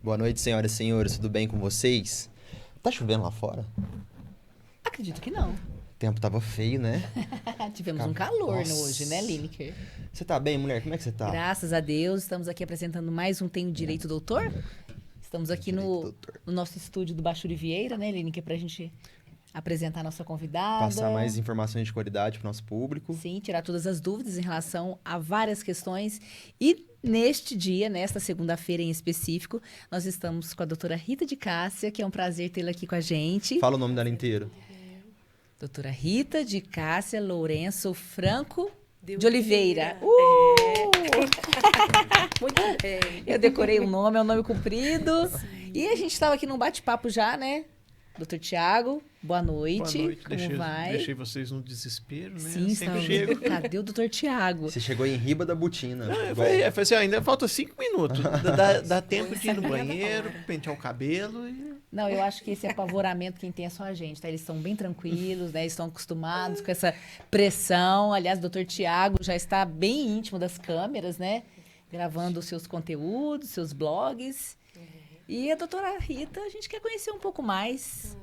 Boa noite, senhoras e senhores, tudo bem com vocês? Tá chovendo lá fora? Acredito que não. O tempo tava feio, né? Tivemos um calor Nossa. hoje, né, Lineker? Você tá bem, mulher? Como é que você tá? Graças a Deus, estamos aqui apresentando mais um Tenho Direito, Doutor. Estamos aqui Direito, doutor. no nosso estúdio do Bachuri Vieira, né, Lineker, pra gente apresentar a nossa convidada. Passar mais informações de qualidade pro nosso público. Sim, tirar todas as dúvidas em relação a várias questões. E neste dia, nesta segunda-feira em específico, nós estamos com a doutora Rita de Cássia, que é um prazer tê-la aqui com a gente. Fala o nome dela inteiro. Doutora Rita de Cássia Lourenço Franco de Oliveira. Oliveira. Muito bem. Eu decorei o nome, é um nome comprido. E a gente estava aqui num bate-papo já, né? Doutor Tiago, boa noite. Boa noite. Como vai? Deixei vocês no desespero, né? Sim, Sempre estava. chego. Cadê o doutor Tiago? Você chegou em riba da botina. Não, eu igual- falei assim, ó, ainda falta 5 minutos. Dá tempo de ir no banheiro, pentear o cabelo e... Não, eu acho que esse apavoramento quem tem é só a gente, tá? Eles estão bem tranquilos, né? Eles estão acostumados com essa pressão. Aliás, o doutor Tiago já está bem íntimo das câmeras, né? Gravando os seus conteúdos, seus blogs. E a doutora Rita, a gente quer conhecer um pouco mais.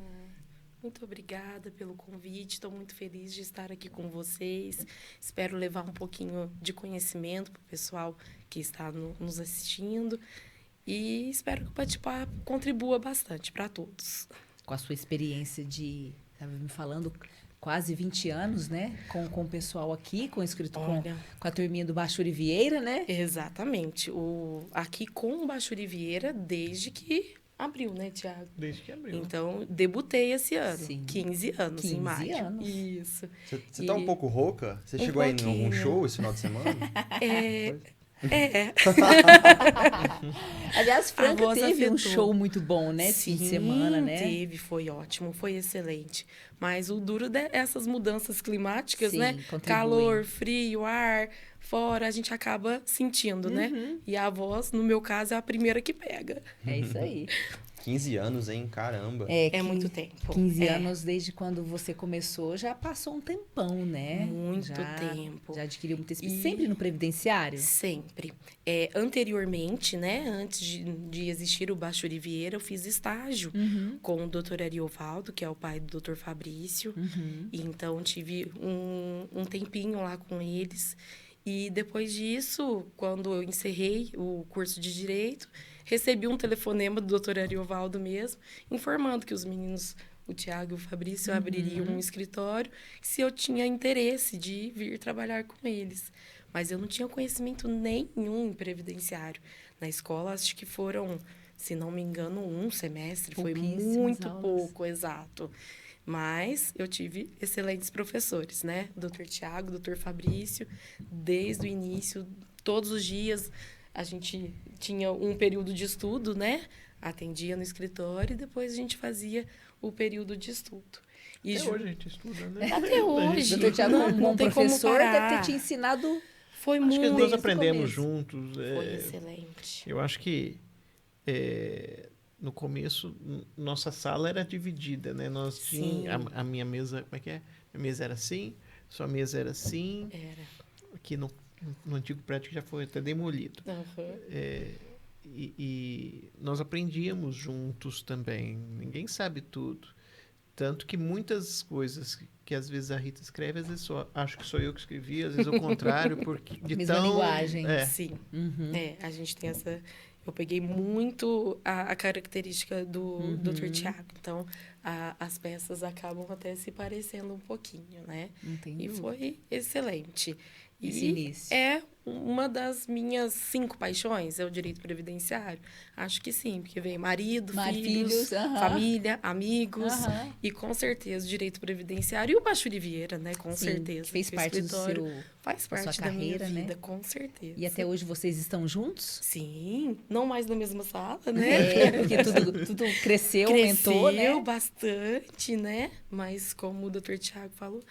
Muito obrigada pelo convite. Estou muito feliz de estar aqui com vocês. Espero levar um pouquinho de conhecimento para o pessoal que está nos assistindo. E espero que o bate-papo contribua bastante para todos. Com a sua experiência de, estava me falando, quase 20 anos, né? Com o pessoal aqui, com Olha. com a turminha do Bachuri Vieira, né? Exatamente. Aqui com o Bachuri Vieira desde que abriu, né, Tiago? Desde que abriu. Então, debutei esse ano. Sim. 15 anos 15 em maio. anos. Isso. Você tá um pouco rouca? Você Um chegou aí em algum pouquinho. show esse final de semana? É. Aliás, A Franca voz teve um afetou. show muito bom, né? Esse fim de semana, né? Teve, foi ótimo, foi excelente. Mas o duro dessas mudanças climáticas, Sim, né? contribuem. Calor, frio, ar, fora, a gente acaba sentindo, né? E a voz, no meu caso, é a primeira que pega. É isso aí. 15 anos, hein? Caramba. É muito tempo. 15 É. anos desde quando você começou, já passou um tempão, né? Muito Já- tempo. Já adquiriu muita experiência. E- Sempre no previdenciário? Sempre. Anteriormente, né, antes de existir o Bachuri Vieira, eu fiz estágio com o Dr. Ariovaldo, que é o pai do Dr. Fabrício. E então tive um tempinho lá com eles. E depois disso, quando eu encerrei o curso de Direito, recebi um telefonema do Dr. Ariovaldo mesmo, informando que os meninos, o Tiago e o Fabrício, abririam um escritório, se eu tinha interesse de vir trabalhar com eles. Mas eu não tinha conhecimento nenhum em previdenciário. Na escola, acho que foram, se não me engano, um semestre. Foi Pouquíssimas muito aulas. pouco, exato. Mas eu tive excelentes professores, né? Dr. Tiago, Dr. Fabrício, desde o início, todos os dias, a gente tinha um período de estudo, né? Atendia no escritório e depois a gente fazia o período de estudo. E Até hoje a gente estuda, né? Até hoje. Doutor Tiago, Não- um não bom tem como professor, deve ter parar. te ensinado. Foi Acho que muito. nós desde o aprendemos começo. juntos. Foi excelente. Eu acho que no começo, nossa sala era dividida, né? Nós Sim. tínhamos a minha mesa, como é que é? Minha mesa era assim, sua mesa era assim. Era. Aqui no antigo prédio que já foi até demolido. Aham. E nós aprendíamos juntos também. Ninguém sabe tudo. Tanto que muitas coisas que às vezes a Rita escreve, às vezes acho que sou eu que escrevi, às vezes o contrário, porque de Mesma tão... linguagem. Sim. Uhum. A gente tem essa. Eu peguei muito a característica do Dr. Tiago. Então, as peças acabam até se parecendo um pouquinho, né? Entendi. E foi excelente. Esse E início. é uma das minhas 5 paixões, é o direito previdenciário. Acho que sim, porque vem marido, filhos, aham. família, amigos. Aham. E com certeza o direito previdenciário e o Bachuri Vieira, né? Com Sim, certeza. que fez que o parte do escritório seu... faz da sua parte da carreira, minha né? vida, com certeza. E até hoje vocês estão juntos? Sim, não mais na mesma sala, né? É, porque tudo cresceu, aumentou, né? Bastante, né? Mas como o Dr. Tiago falou,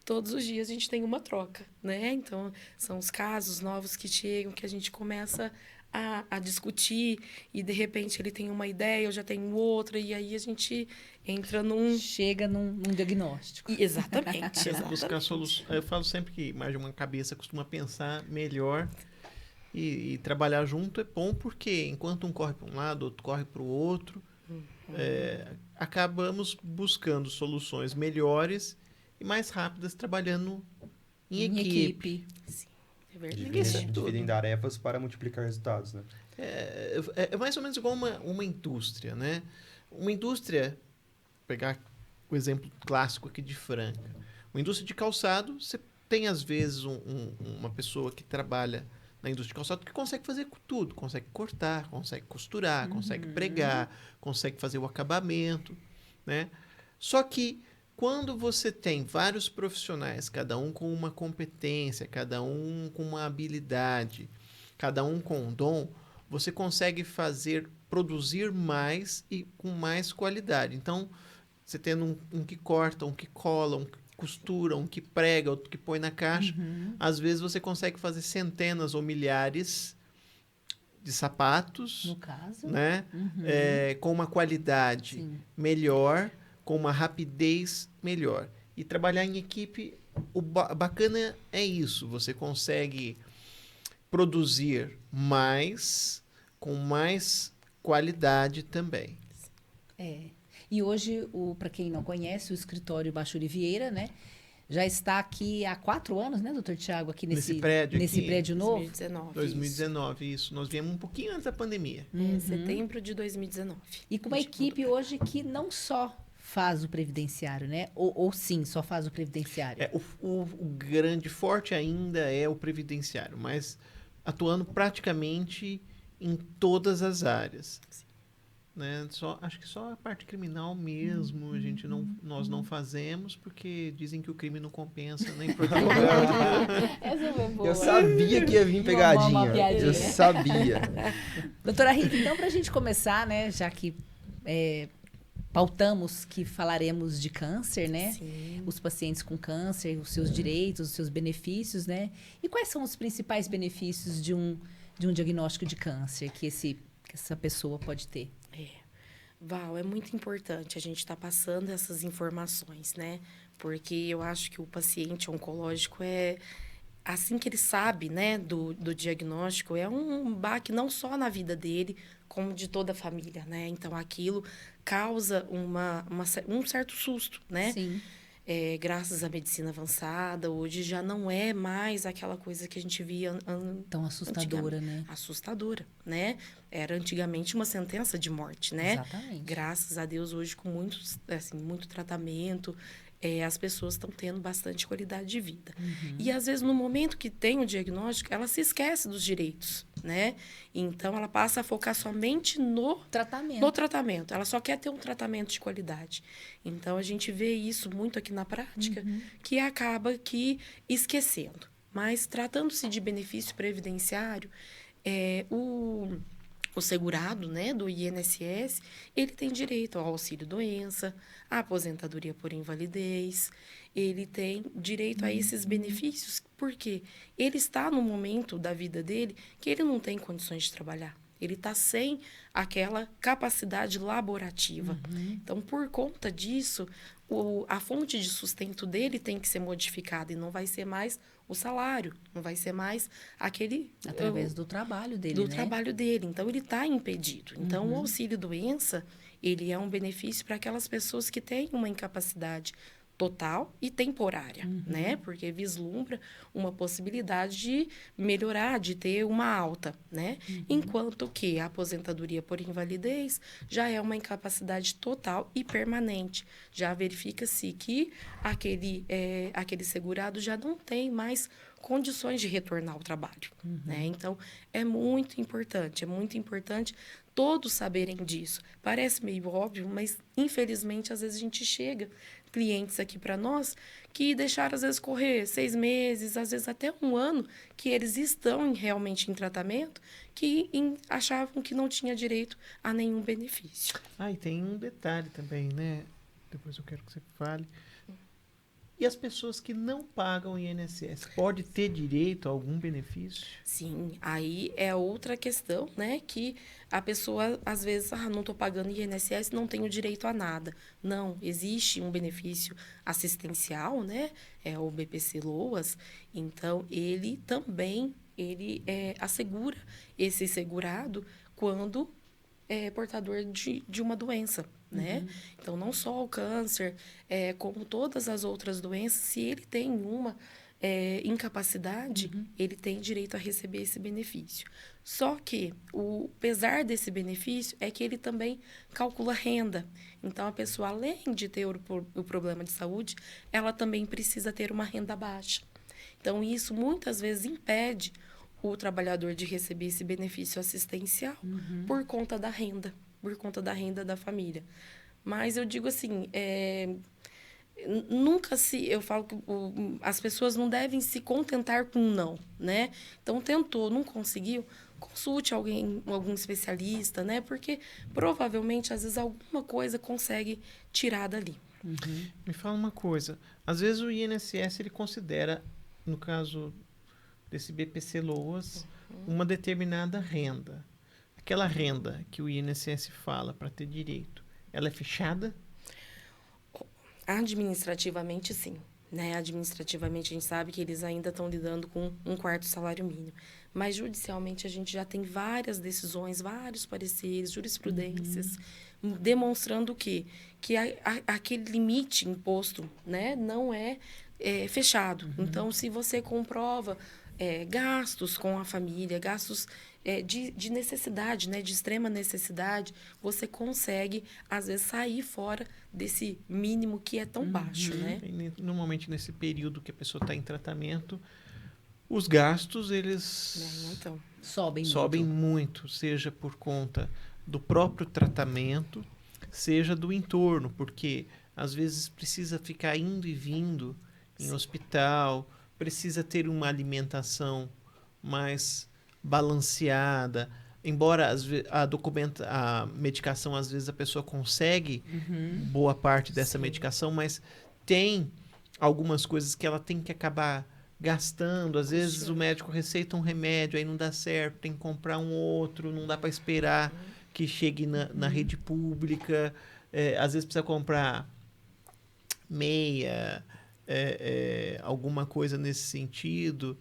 todos os dias a gente tem uma troca, né? Então, são os casos novos que chegam, que a gente começa a discutir e, de repente, ele tem uma ideia, eu já tenho outra, e aí a gente entra num... Chega num diagnóstico. Exatamente, Buscar exatamente. soluções. Eu falo sempre que mais de uma cabeça costuma pensar melhor E trabalhar junto é bom porque enquanto um corre para um lado, outro corre para o outro, acabamos buscando soluções melhores e mais rápidas trabalhando em equipe. Sim, é verdade. Ninguém sabe tudo. Dividem tarefas para multiplicar resultados, né? É mais ou menos igual uma indústria, né? Uma indústria, pegar o exemplo clássico aqui de Franca. Uma indústria de calçado, você tem às vezes uma pessoa que trabalha na indústria de calçado que consegue fazer tudo. Consegue cortar, consegue costurar, consegue pregar, consegue fazer o acabamento, né? Só que quando você tem vários profissionais, cada um com uma competência, cada um com uma habilidade, cada um com um dom, você consegue produzir mais e com mais qualidade. Então, você tendo um que corta, um que cola, um que costura, um que prega, outro que põe na caixa, às vezes você consegue fazer centenas ou milhares de sapatos, No caso. né? Com uma qualidade melhor, com uma rapidez melhor. E trabalhar em equipe, bacana é isso. Você consegue produzir mais, com mais qualidade também. E hoje, para quem não conhece, o escritório Bachuri Vieira, né? Já está aqui há 4 anos, né, doutor Tiago? Aqui nesse prédio novo? 2019, isso. Nós viemos um pouquinho antes da pandemia. Setembro de 2019. E com uma equipe hoje que não só faz o previdenciário, né? Ou sim, só faz o previdenciário. O grande forte ainda é o previdenciário, mas atuando praticamente em todas as áreas. Né? Acho que só a parte criminal mesmo nós não fazemos, porque dizem que o crime não compensa nem por Essa foi boa. Eu sabia que ia vir pegadinha. Uma piadinha. Eu sabia. Doutora Rita, então, para a gente começar, né? Já que pautamos que falaremos de câncer, né? Sim. Os pacientes com câncer, os seus direitos, os seus benefícios, né? E quais são os principais benefícios de um diagnóstico de câncer que essa pessoa pode ter? Val, é muito importante a gente estar passando essas informações, né? Porque eu acho que o paciente oncológico assim que ele sabe, né, do diagnóstico, é um baque não só na vida dele, como de toda a família, né? Então, aquilo causa um certo susto, né? Sim. Graças à medicina avançada, hoje já não é mais aquela coisa que a gente via tão assustadora, né? Assustadora, né? Era antigamente uma sentença de morte, né? Exatamente. Graças a Deus, hoje com muito tratamento, as pessoas estão tendo bastante qualidade de vida. E, às vezes, no momento que tem o diagnóstico, ela se esquece dos direitos, né? Então, ela passa a focar somente no tratamento. Ela só quer ter um tratamento de qualidade. Então, a gente vê isso muito aqui na prática, que acaba esquecendo. Mas, tratando-se de benefício previdenciário, o segurado, né, do INSS, ele tem direito ao auxílio-doença, à aposentadoria por invalidez, ele tem direito a esses benefícios, porque ele está no momento da vida dele que ele não tem condições de trabalhar. Ele está sem aquela capacidade laborativa. Então, por conta disso, a fonte de sustento dele tem que ser modificada e não vai ser mais o salário, não vai ser mais aquele... Através do trabalho dele, do trabalho dele. Então, ele está impedido. Então, o auxílio-doença, ele é um benefício para aquelas pessoas que têm uma incapacidade total e temporária, né? Porque vislumbra uma possibilidade de melhorar, de ter uma alta, né? Enquanto que a aposentadoria por invalidez já é uma incapacidade total e permanente. Já verifica-se que aquele segurado já não tem mais condições de retornar ao trabalho, né? Então, é muito importante todos saberem disso. Parece meio óbvio, mas, infelizmente, às vezes a gente chega clientes aqui para nós que deixaram, às vezes, correr 6 meses, às vezes até 1 ano, que eles estão realmente em tratamento, que achavam que não tinha direito a nenhum benefício. E tem um detalhe também, né? Depois eu quero que você fale. E as pessoas que não pagam INSS, pode ter direito a algum benefício? Sim, aí é outra questão, né? Que a pessoa, às vezes, não estou pagando INSS, não tenho direito a nada. Não, existe um benefício assistencial, né? É o BPC-LOAS. Então, ele também ele assegura esse segurado quando é portador de uma doença, né? Então, não só o câncer, como todas as outras doenças, se ele tem uma incapacidade, ele tem direito a receber esse benefício. Só que o pesar desse benefício é que ele também calcula renda. Então, a pessoa, além de ter o problema de saúde, ela também precisa ter uma renda baixa. Então, isso muitas vezes impede o trabalhador de receber esse benefício assistencial por conta da renda da família. Mas eu digo assim, eu falo que as pessoas não devem se contentar com um não, né? Então, tentou, não conseguiu, consulte algum especialista, né? Porque provavelmente, às vezes, alguma coisa consegue tirar dali. Me fala uma coisa, às vezes o INSS ele considera, no caso desse BPC Loas, uma determinada renda. Aquela renda que o INSS fala para ter direito, ela é fechada? Administrativamente, sim. Né? Administrativamente, a gente sabe que eles ainda estão lidando com um quarto salário mínimo. Mas, judicialmente, a gente já tem várias decisões, vários pareceres, jurisprudências, demonstrando que aquele limite imposto, né, não é fechado. Então, se você comprova gastos com a família, gastos de necessidade, né, de extrema necessidade, você consegue, às vezes, sair fora desse mínimo que é tão baixo, né? E, normalmente, nesse período que a pessoa está em tratamento, os gastos, eles Então, Sobem muito, seja por conta do próprio tratamento, seja do entorno, porque, às vezes, precisa ficar indo e vindo em hospital, precisa ter uma alimentação mais balanceada, embora a medicação, às vezes, a pessoa consegue boa parte dessa medicação, mas tem algumas coisas que ela tem que acabar gastando. Às vezes o médico receita um remédio, aí não dá certo, tem que comprar um outro, não dá para esperar que chegue na rede pública. Às vezes precisa comprar meia, alguma coisa nesse sentido,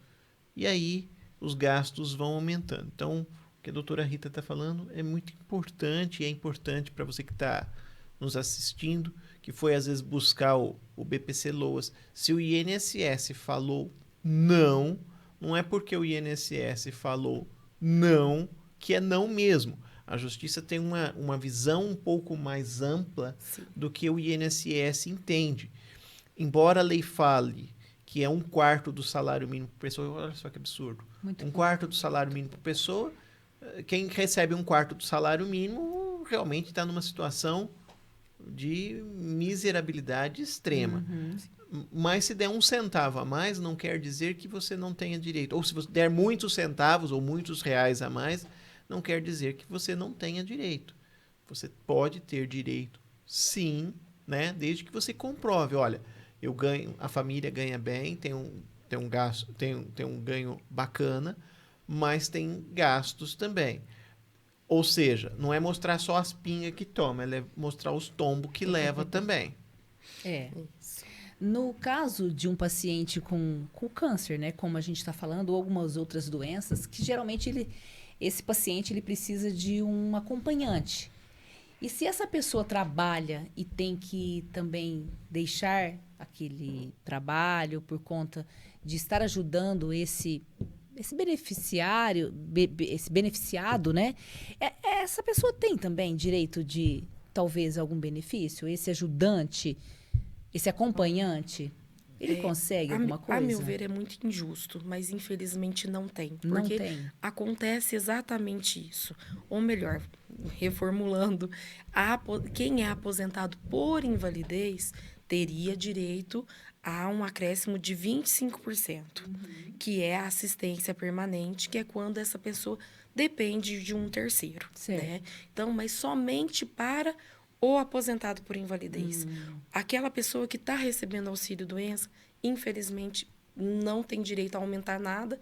e aí os gastos vão aumentando. Então, o que a doutora Rita está falando é muito importante, e é importante para você que está nos assistindo, que foi às vezes buscar o BPC Loas. Se o INSS falou não, não é porque o INSS falou não, que é não mesmo. A justiça tem uma visão um pouco mais ampla do que o INSS entende. Embora a lei fale que é 1/4 do salário mínimo por pessoa, olha só que absurdo. Muito 1/4 do salário mínimo por pessoa, quem recebe 1/4 do salário mínimo realmente está numa situação de miserabilidade extrema. Mas se der 1 centavo a mais, não quer dizer que você não tenha direito. Ou se você der muitos centavos ou muitos reais a mais, não quer dizer que você não tenha direito. Você pode ter direito, sim, né? Desde que você comprove. Olha, eu ganho, a família ganha bem, tem um gasto, tem um ganho bacana, mas tem gastos também. Ou seja, não é mostrar só as pingas que toma, é mostrar os tombos que leva também. No caso de um paciente com câncer, né, como a gente está falando, ou algumas outras doenças, que geralmente esse paciente ele precisa de um acompanhante. E se essa pessoa trabalha e tem que também deixar aquele trabalho por conta de estar ajudando esse beneficiado, né? Essa pessoa tem também direito de, talvez, algum benefício? Esse ajudante, esse acompanhante, ele consegue alguma coisa? A meu ver, é muito injusto, mas infelizmente não tem. Não Porque tem. acontece exatamente isso. Ou melhor, reformulando, quem é aposentado por invalidez teria direito a um acréscimo de 25%, que é a assistência permanente, que é quando essa pessoa depende de um terceiro. Né? Então, mas somente para o aposentado por invalidez. Aquela pessoa que está recebendo auxílio-doença, infelizmente, não tem direito a aumentar nada.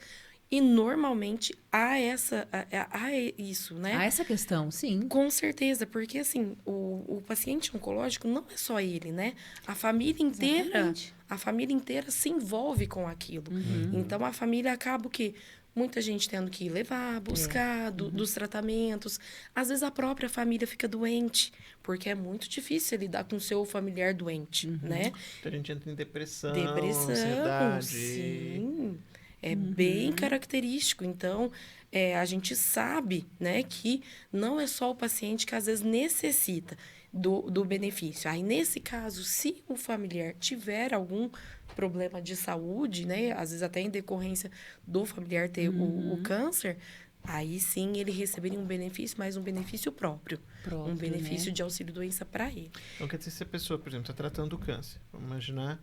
E, normalmente, há isso, né? Há essa questão, sim. Com certeza, porque, assim, o paciente oncológico não é só ele, né? A família inteira se envolve com aquilo. Então, a família acaba o quê? muita gente tendo que ir levar, buscar dos tratamentos. Às vezes a própria família fica doente, porque é muito difícil lidar com o seu familiar doente, né? A gente entra em depressão, Depressão, ansiedade. sim. É bem característico. Então, a gente sabe, né, que não é só o paciente que às vezes necessita do benefício. Aí, nesse caso, se o familiar tiver algum problema de saúde, né, às vezes até em decorrência do familiar ter o câncer, aí sim ele receberia um benefício, mas um benefício próprio. Um benefício, né, de auxílio-doença para ele. Então, quer dizer, se a pessoa, por exemplo, está tratando o câncer, vamos imaginar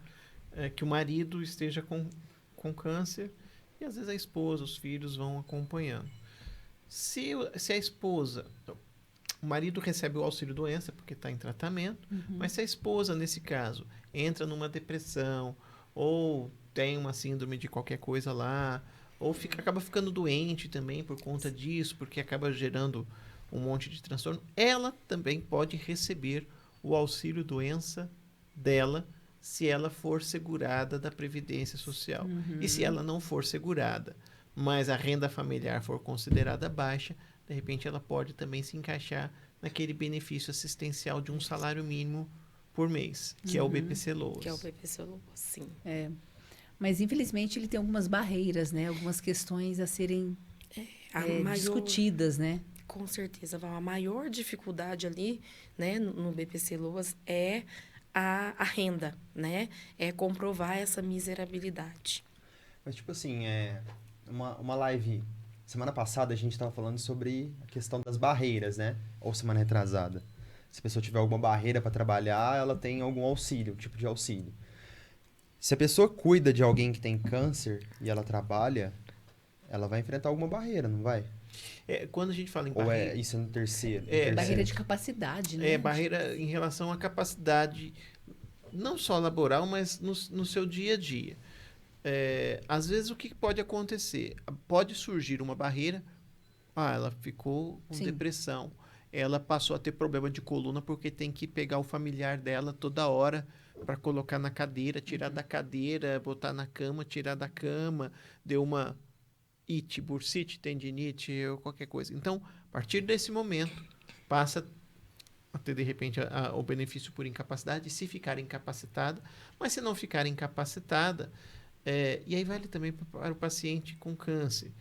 que o marido esteja com câncer e às vezes a esposa, os filhos vão acompanhando. Se a esposa... O marido recebe o auxílio-doença porque está em tratamento, mas se a esposa, nesse caso, entra numa depressão ou tem uma síndrome de qualquer coisa lá, ou acaba ficando doente também por conta disso, porque acaba gerando um monte de transtorno, ela também pode receber o auxílio-doença dela se ela for segurada da Previdência Social. E se ela não for segurada, mas a renda familiar for considerada baixa, de repente ela pode também se encaixar naquele benefício assistencial de um salário mínimo por mês, que é o BPC-Loas. Que é o BPC-Loas, sim. Mas, infelizmente, ele tem algumas barreiras, né? Algumas questões a serem discutidas, né? Com certeza. A maior dificuldade ali, né, no BPC-Loas é a renda, né? É comprovar essa miserabilidade. Mas, tipo assim, uma live... Semana passada a gente estava falando sobre a questão das barreiras, né? Ou semana retrasada. Se a pessoa tiver alguma barreira para trabalhar, ela tem algum auxílio, tipo de auxílio. Se a pessoa cuida de alguém que tem câncer e ela trabalha, ela vai enfrentar alguma barreira, não vai? Quando a gente fala em Ou barreira... isso no terceiro? Barreira de capacidade, né? Barreira em relação à capacidade, não só laboral, mas no seu dia a dia. Às vezes, o que pode acontecer? Pode surgir uma barreira. Ela ficou com depressão. Ela passou a ter problema de coluna porque tem que pegar o familiar dela toda hora para colocar na cadeira, tirar da cadeira, botar na cama, tirar da cama. Deu uma bursite, tendinite ou qualquer coisa. Então, a partir desse momento, passa a ter, de repente, o benefício por incapacidade, se ficar incapacitada. Mas se não ficar incapacitada... e aí vale também para o paciente com câncer.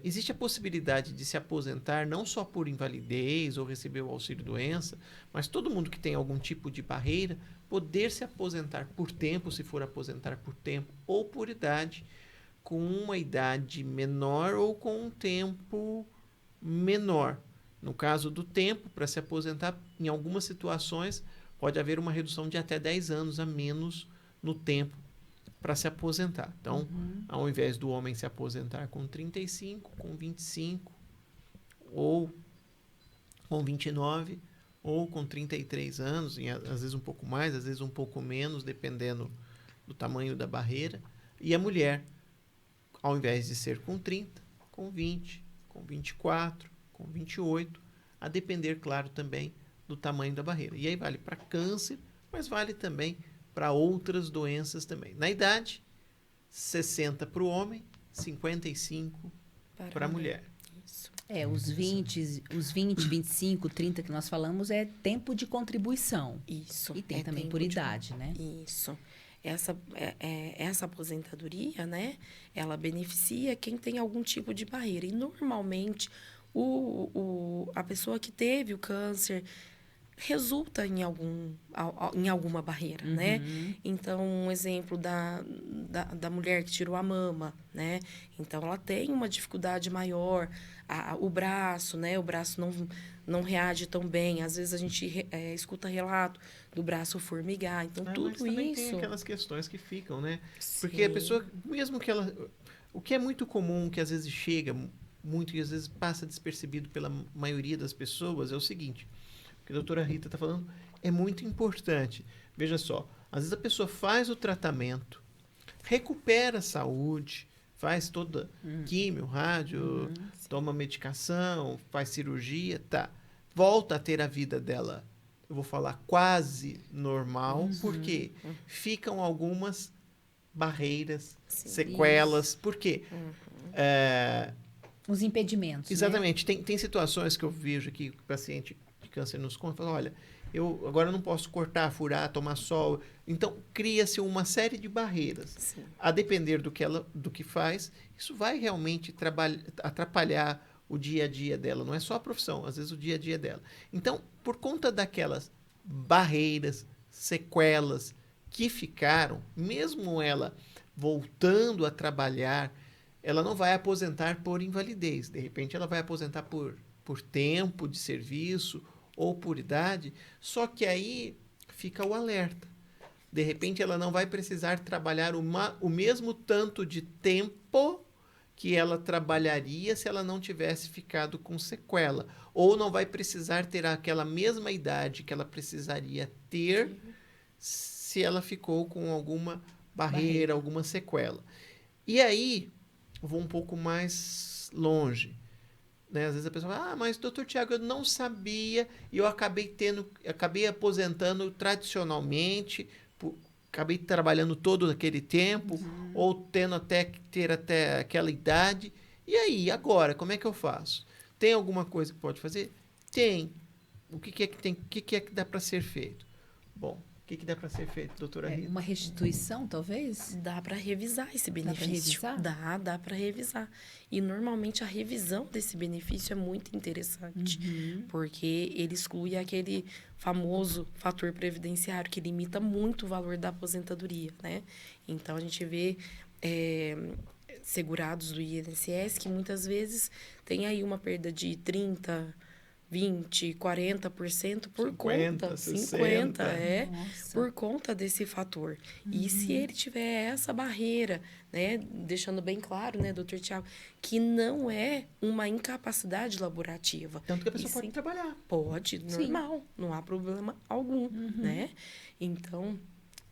Existe a possibilidade de se aposentar não só por invalidez ou receber o auxílio-doença, mas todo mundo que tem algum tipo de barreira poder se aposentar por tempo, se for aposentar por tempo, ou por idade, com uma idade menor ou com um tempo menor. No caso do tempo, para se aposentar, em algumas situações, pode haver uma redução de até 10 anos a menos no tempo para se aposentar. Então, ao invés do homem se aposentar com 35, com 25, ou com 29, ou com 33 anos, e às vezes um pouco mais, às vezes um pouco menos, dependendo do tamanho da barreira. E a mulher, ao invés de ser com 30, com 20, com 24, com 28, a depender, claro, também do tamanho da barreira. E aí vale para câncer, mas vale também para outras doenças também. Na idade, 60 para o homem, 55 para a mulher. Isso. Os 20, 25, 30 que nós falamos é tempo de contribuição. Isso. E tem também por idade, né? Isso. Essa aposentadoria, né? Ela beneficia quem tem algum tipo de barreira. E, normalmente, a pessoa que teve o câncer resulta em alguma barreira, né? Então, um exemplo da mulher que tirou a mama, né? Então, ela tem uma dificuldade maior. O braço, né? O braço não reage tão bem. Às vezes, a gente escuta relato do braço formigar. Então, tudo mas também isso... tem aquelas questões que ficam, né? Sim. Porque a pessoa, mesmo que ela... O que é muito comum, que às vezes chega muito e às vezes passa despercebido pela maioria das pessoas, é o seguinte... que a doutora Rita está falando, é muito importante. Veja só, às vezes a pessoa faz o tratamento, recupera a saúde, faz toda químio, rádio, toma medicação, faz cirurgia, volta a ter a vida dela, eu vou falar quase normal, porque ficam algumas barreiras, sequelas. Por quê? Os impedimentos, Exatamente. Tem situações que eu vejo aqui, o paciente de câncer nos conta, fala, olha, eu agora não posso cortar, furar, tomar sol. Então, cria-se uma série de barreiras. Sim. A depender do que faz, isso vai realmente atrapalhar o dia a dia dela. Não é só a profissão, às vezes o dia a dia dela. Então, por conta daquelas barreiras, sequelas que ficaram, mesmo ela voltando a trabalhar, ela não vai aposentar por invalidez. De repente, ela vai aposentar por tempo de serviço ou por idade, só que aí fica o alerta. De repente, ela não vai precisar trabalhar o mesmo tanto de tempo que ela trabalharia se ela não tivesse ficado com sequela. Ou não vai precisar ter aquela mesma idade que ela precisaria ter se ela ficou com alguma barreira, alguma sequela. E aí, vou um pouco mais longe. Né? Às vezes a pessoa fala, mas doutor Tiago, eu não sabia e eu acabei aposentando tradicionalmente, acabei trabalhando todo aquele tempo, ou tendo ter até aquela idade. E aí, agora, como é que eu faço? Tem alguma coisa que pode fazer? Tem. O que é que dá para ser feito? Bom, o que dá para ser feito, doutora Rita? Uma restituição, talvez? Dá para revisar esse benefício. Dá para revisar. E normalmente a revisão desse benefício é muito interessante, porque ele exclui aquele famoso fator previdenciário que limita muito o valor da aposentadoria, né? Então a gente vê segurados do INSS que muitas vezes tem aí uma perda de 30%, 20%, 40% por 50%, 50%, por conta desse fator. E se ele tiver essa barreira, né, deixando bem claro, né, doutor Tiago, que não é uma incapacidade laborativa. Tanto que a pessoa pode trabalhar. Pode, normal, não há problema algum, né? Então,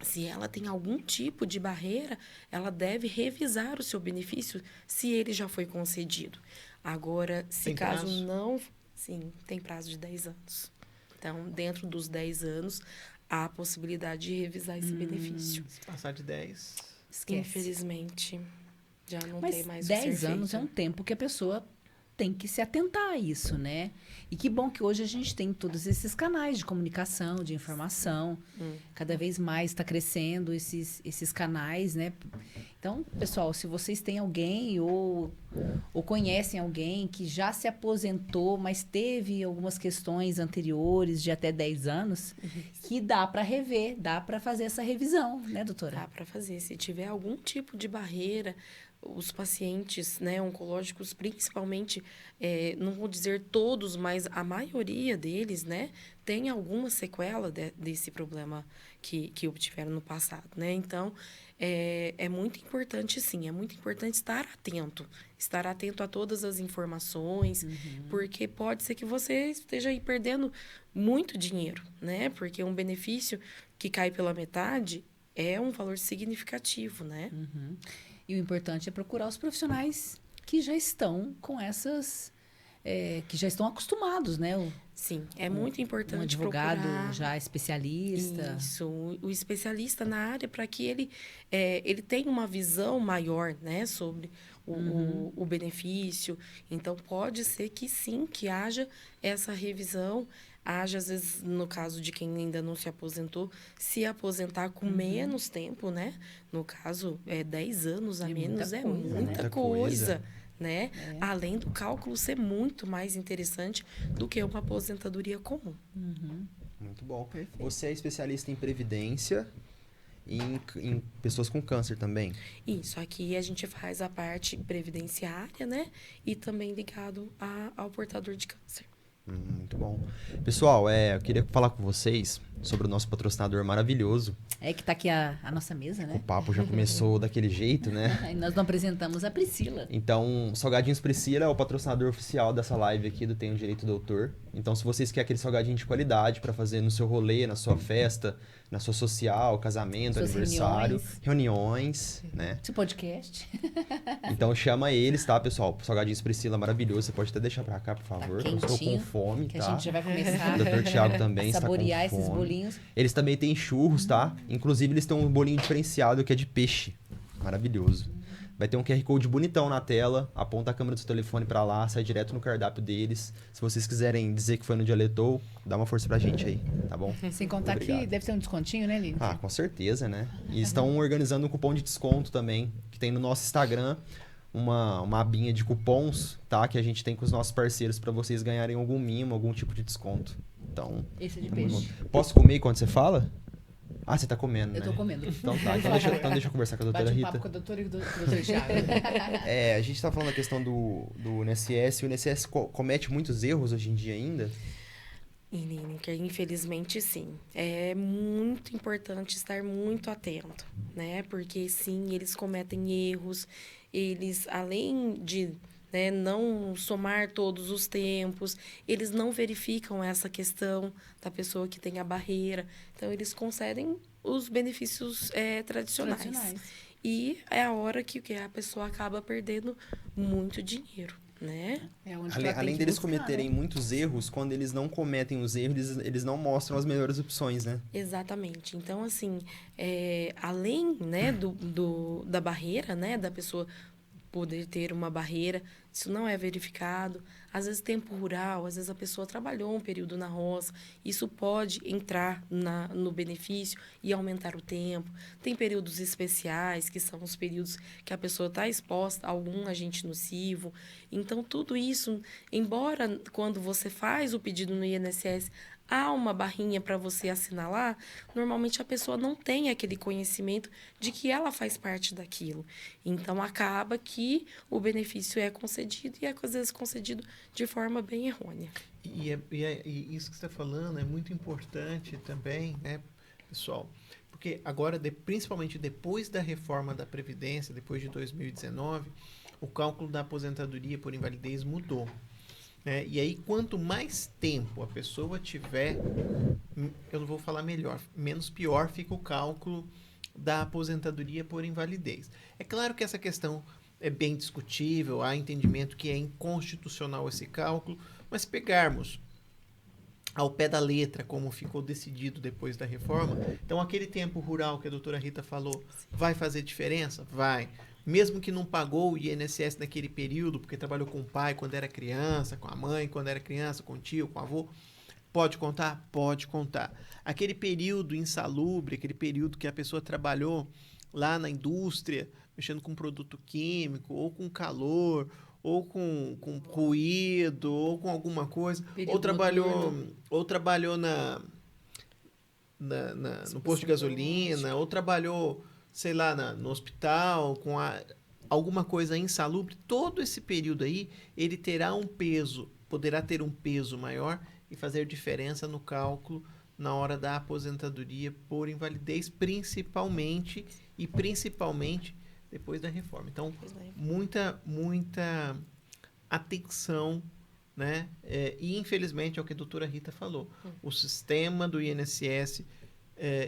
se ela tem algum tipo de barreira, ela deve revisar o seu benefício se ele já foi concedido. Agora, se caso não... Sim, tem prazo de 10 anos. Então, dentro dos 10 anos, há a possibilidade de revisar esse benefício. Se passar de 10... Esquece. Infelizmente, já não Mas tem mais o 10 anos é um tempo que a pessoa tem que se atentar a isso, né? E que bom que hoje a gente tem todos esses canais de comunicação, de informação. Cada vez mais está crescendo esses canais, né? Então, pessoal, se vocês têm alguém ou conhecem alguém que já se aposentou, mas teve algumas questões anteriores de até 10 anos, que dá para rever, dá para fazer essa revisão, né, doutora? Dá para fazer. Se tiver algum tipo de barreira, os pacientes, né, oncológicos, principalmente, não vou dizer todos, mas a maioria deles, né, tem alguma sequela desse problema que obtiveram no passado, né? Então, é muito importante, sim, é muito importante estar atento a todas as informações, porque pode ser que você esteja aí perdendo muito dinheiro, né? Porque um benefício que cai pela metade é um valor significativo, né? E o importante é procurar os profissionais que já estão com essas... que já estão acostumados, né? Sim, é muito importante um advogado procurar... já especialista. Isso, o especialista na área, para que ele tenha uma visão maior, né, sobre o benefício. Então, pode ser que sim, que haja essa revisão. Haja, às vezes, no caso de quem ainda não se aposentou, se aposentar com menos tempo, né? No caso, 10 anos a menos é muita coisa. Né? Além do cálculo ser muito mais interessante do que uma aposentadoria comum. Muito bom. Perfeito. Você é especialista em previdência e em pessoas com câncer também? Isso, aqui a gente faz a parte previdenciária, né? E também ligado ao portador de câncer. Muito bom. Pessoal, eu queria falar com vocês sobre o nosso patrocinador maravilhoso. Que tá aqui a nossa mesa, O né? papo já começou daquele jeito, né? E nós não apresentamos a Priscila. Então, Salgadinhos Priscila é o patrocinador oficial dessa live aqui do Tenho Direito Doutor. Então, se vocês querem aquele salgadinho de qualidade para fazer no seu rolê, na sua festa, na sua social, casamento, Suas aniversário, reuniões, né? Seu podcast. Então, chama eles, tá, pessoal? Salgadinhos Priscila, maravilhoso. Você pode até deixar pra cá, por favor. Tá Eu estou com quentinho, fome, que tá? a gente já vai começar O Dr. Tiago também a está com saborear fome. esses bolinhos. Eles também têm churros, tá? Inclusive, eles têm um bolinho diferenciado que é de peixe. Maravilhoso. Vai ter um QR Code bonitão na tela, aponta a câmera do seu telefone pra lá, sai direto no cardápio deles. Se vocês quiserem dizer que foi no Dialetou, dá uma força pra gente aí, tá bom? Sem contar Obrigado. que deve ter um descontinho, né, Lili? Ah, com certeza, né? E estão organizando um cupom de desconto também, que tem no nosso Instagram, uma abinha de cupons, tá? Que a gente tem com os nossos parceiros pra vocês ganharem algum mimo, algum tipo de desconto. Então, Esse é de tamo peixe. junto. Posso comer enquanto você fala? Ah, você tá comendo, né? Eu tô comendo. Então tá, então deixa eu conversar com a doutora Bate um Rita. papo com a doutora e com o doutor Thiago. A gente tá falando da questão do INSS. O INSS comete muitos erros hoje em dia ainda? E, Lineker, infelizmente, sim. É muito importante estar muito atento, né? Porque, sim, eles cometem erros. Eles, além de, né, não somar todos os tempos, eles não verificam essa questão da pessoa que tem a barreira. Então, eles concedem os benefícios tradicionais. E é a hora que a pessoa acaba perdendo muito dinheiro, né? É onde que ela tem Além que deles buscar, cometerem né? muitos erros, quando eles não cometem os erros, eles não mostram as melhores opções, né? Exatamente. Então, assim, além, né, da barreira, né, da pessoa poder ter uma barreira, isso não é verificado. Às vezes, tempo rural, às vezes a pessoa trabalhou um período na roça, isso pode entrar no benefício e aumentar o tempo. Tem períodos especiais, que são os períodos que a pessoa está exposta a algum agente nocivo. Então, tudo isso, embora quando você faz o pedido no INSS, há uma barrinha para você assinalar, normalmente a pessoa não tem aquele conhecimento de que ela faz parte daquilo. Então, acaba que o benefício é concedido e é, às vezes, concedido de forma bem errônea. E isso que você está falando é muito importante também, né, pessoal? Porque agora, principalmente depois da reforma da Previdência, depois de 2019, o cálculo da aposentadoria por invalidez mudou. Né? E aí, quanto mais tempo a pessoa tiver, eu não vou falar melhor, menos pior fica o cálculo da aposentadoria por invalidez. É claro que essa questão é bem discutível, há entendimento que é inconstitucional esse cálculo, mas se pegarmos ao pé da letra, como ficou decidido depois da reforma, então aquele tempo rural que a doutora Rita falou, vai fazer diferença? Vai. Mesmo que não pagou o INSS naquele período, porque trabalhou com o pai quando era criança, com a mãe quando era criança, com o tio, com o avô, pode contar? Pode contar. Aquele período insalubre, aquele período que a pessoa trabalhou lá na indústria, mexendo com produto químico, ou com calor, ou com ruído, ou com alguma coisa, ou trabalhou no posto de gasolina, ou trabalhou, sei lá, no hospital, com alguma coisa insalubre, todo esse período aí, ele terá um peso, poderá ter um peso maior e fazer diferença no cálculo na hora da aposentadoria por invalidez, principalmente depois da reforma. Então, muita atenção, né? E, infelizmente, é o que a doutora Rita falou. O sistema do INSS,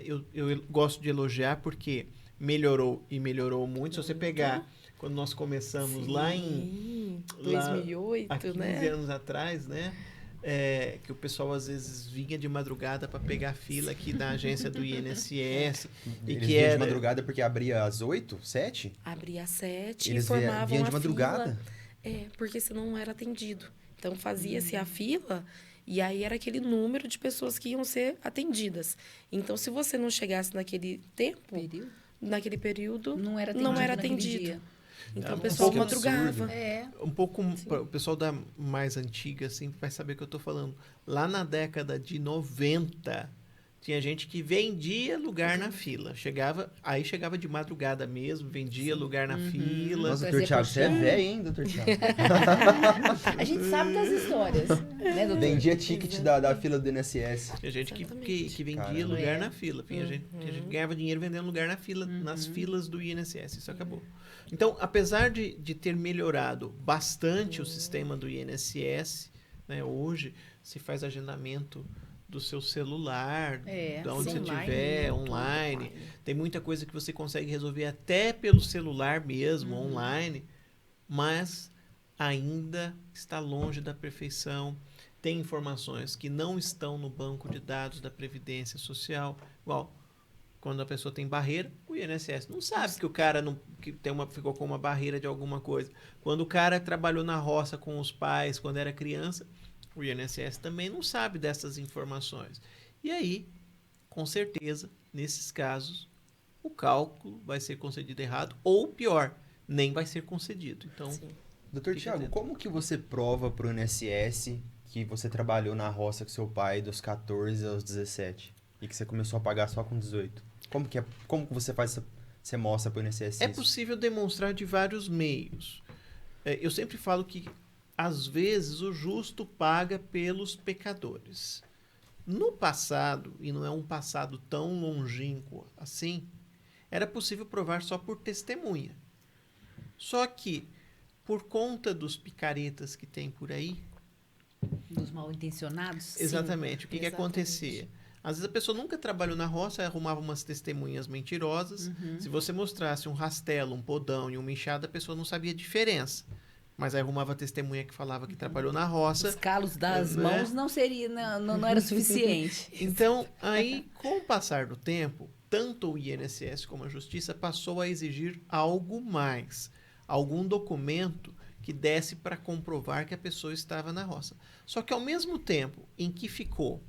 eu gosto de elogiar porque melhorou e melhorou muito. Se você pegar quando nós começamos lá em 2008, há 15 anos atrás, né? Que o pessoal às vezes vinha de madrugada para pegar fila aqui da agência do INSS. E Eles que vinham era de madrugada porque abria às 8, 7? Abria às 7 Eles e formavam vinham de a madrugada? fila. Porque senão não era atendido. Então, fazia-se a fila e aí era aquele número de pessoas que iam ser atendidas. Então, se você não chegasse naquele tempo, naquele período, não era atendido. Então, o pessoal madrugava. Um pouco, o pessoal da mais antiga assim, vai saber o que eu estou falando. Lá na década de 90, tinha gente que vendia lugar na fila. Chegava de madrugada mesmo, vendia lugar na fila. Nossa, doutor Thiago, você é velho, hein, doutor Thiago? A gente sabe das histórias, né, doutor? Vendia ticket da fila do INSS. Tinha gente que vendia lugar na fila. Tinha gente que ganhava dinheiro vendendo lugar na fila, nas filas do INSS. Isso acabou. Então, apesar de ter melhorado bastante o sistema do INSS, né, hoje se faz agendamento do seu celular, de onde você estiver, online. Tem muita coisa que você consegue resolver até pelo celular mesmo, online, mas ainda está longe da perfeição. Tem informações que não estão no banco de dados da Previdência Social. Igual, quando a pessoa tem barreira, o INSS não sabe que o cara ficou com uma barreira de alguma coisa. Quando o cara trabalhou na roça com os pais quando era criança, o INSS também não sabe dessas informações. E aí, com certeza, nesses casos, o cálculo vai ser concedido errado, ou pior, nem vai ser concedido. Então, Doutor Tiago, como que você prova para o INSS que você trabalhou na roça com seu pai dos 14 aos 17 e que você começou a pagar só com 18? Como que você faz você mostra para o INSS é isso? possível demonstrar de vários meios. Eu sempre falo que, às vezes, o justo paga pelos pecadores. No passado, e não é um passado tão longínquo assim, era possível provar só por testemunha. Só que, por conta dos picaretas que tem por aí... Dos mal intencionados? Exatamente. O que exatamente. acontecia? Às vezes a pessoa nunca trabalhou na roça, arrumava umas testemunhas mentirosas. Se você mostrasse um rastelo, um podão e uma enxada, a pessoa não sabia a diferença. Mas aí arrumava testemunha que falava que trabalhou na roça. Os calos das né? mãos não seria, não era suficiente. Então, aí, com o passar do tempo, tanto o INSS como a Justiça passou a exigir algo mais. Algum documento que desse para comprovar que a pessoa estava na roça. Só que, ao mesmo tempo em que ficou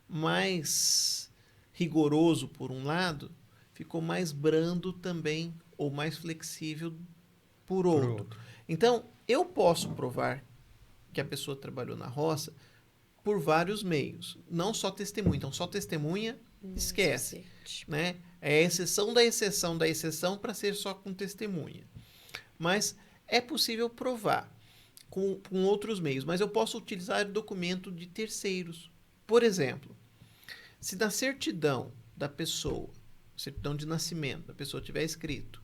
mais rigoroso por um lado, ficou mais brando também, ou mais flexível por outro. Então, eu posso provar que a pessoa trabalhou na roça por vários meios, não só testemunha. Então, só testemunha, esquece. Né? É a exceção da exceção da exceção para ser só com testemunha. Mas é possível provar com outros meios, mas eu posso utilizar documento de terceiros. Por exemplo, se na certidão da pessoa, certidão de nascimento da pessoa tiver escrito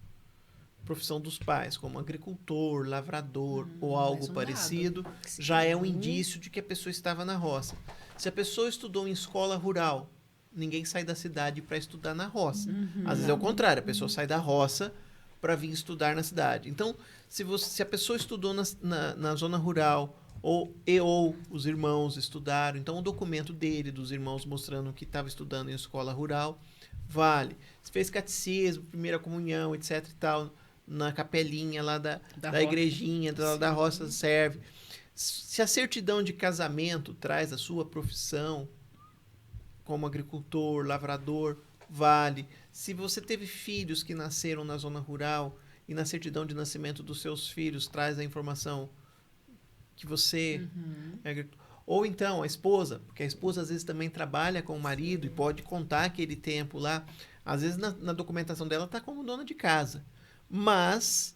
profissão dos pais, como agricultor, lavrador ou algo parecido, já é um indício de que a pessoa estava na roça. Se a pessoa estudou em escola rural, ninguém sai da cidade para estudar na roça. Às vezes é o contrário, a pessoa sai da roça para vir estudar na cidade. Então, se a pessoa estudou na zona rural, ou os irmãos estudaram, então o documento dele, dos irmãos, mostrando que estava estudando em escola rural, vale. Se fez catecismo, primeira comunhão, etc e tal, na capelinha lá da igrejinha, da roça, serve. Se a certidão de casamento traz a sua profissão como agricultor, lavrador, vale. Se você teve filhos que nasceram na zona rural e na certidão de nascimento dos seus filhos traz a informação que você é agricultor. Ou então a esposa, porque a esposa às vezes também trabalha com o marido e pode contar aquele tempo lá. Às vezes na documentação dela está como dona de casa. Mas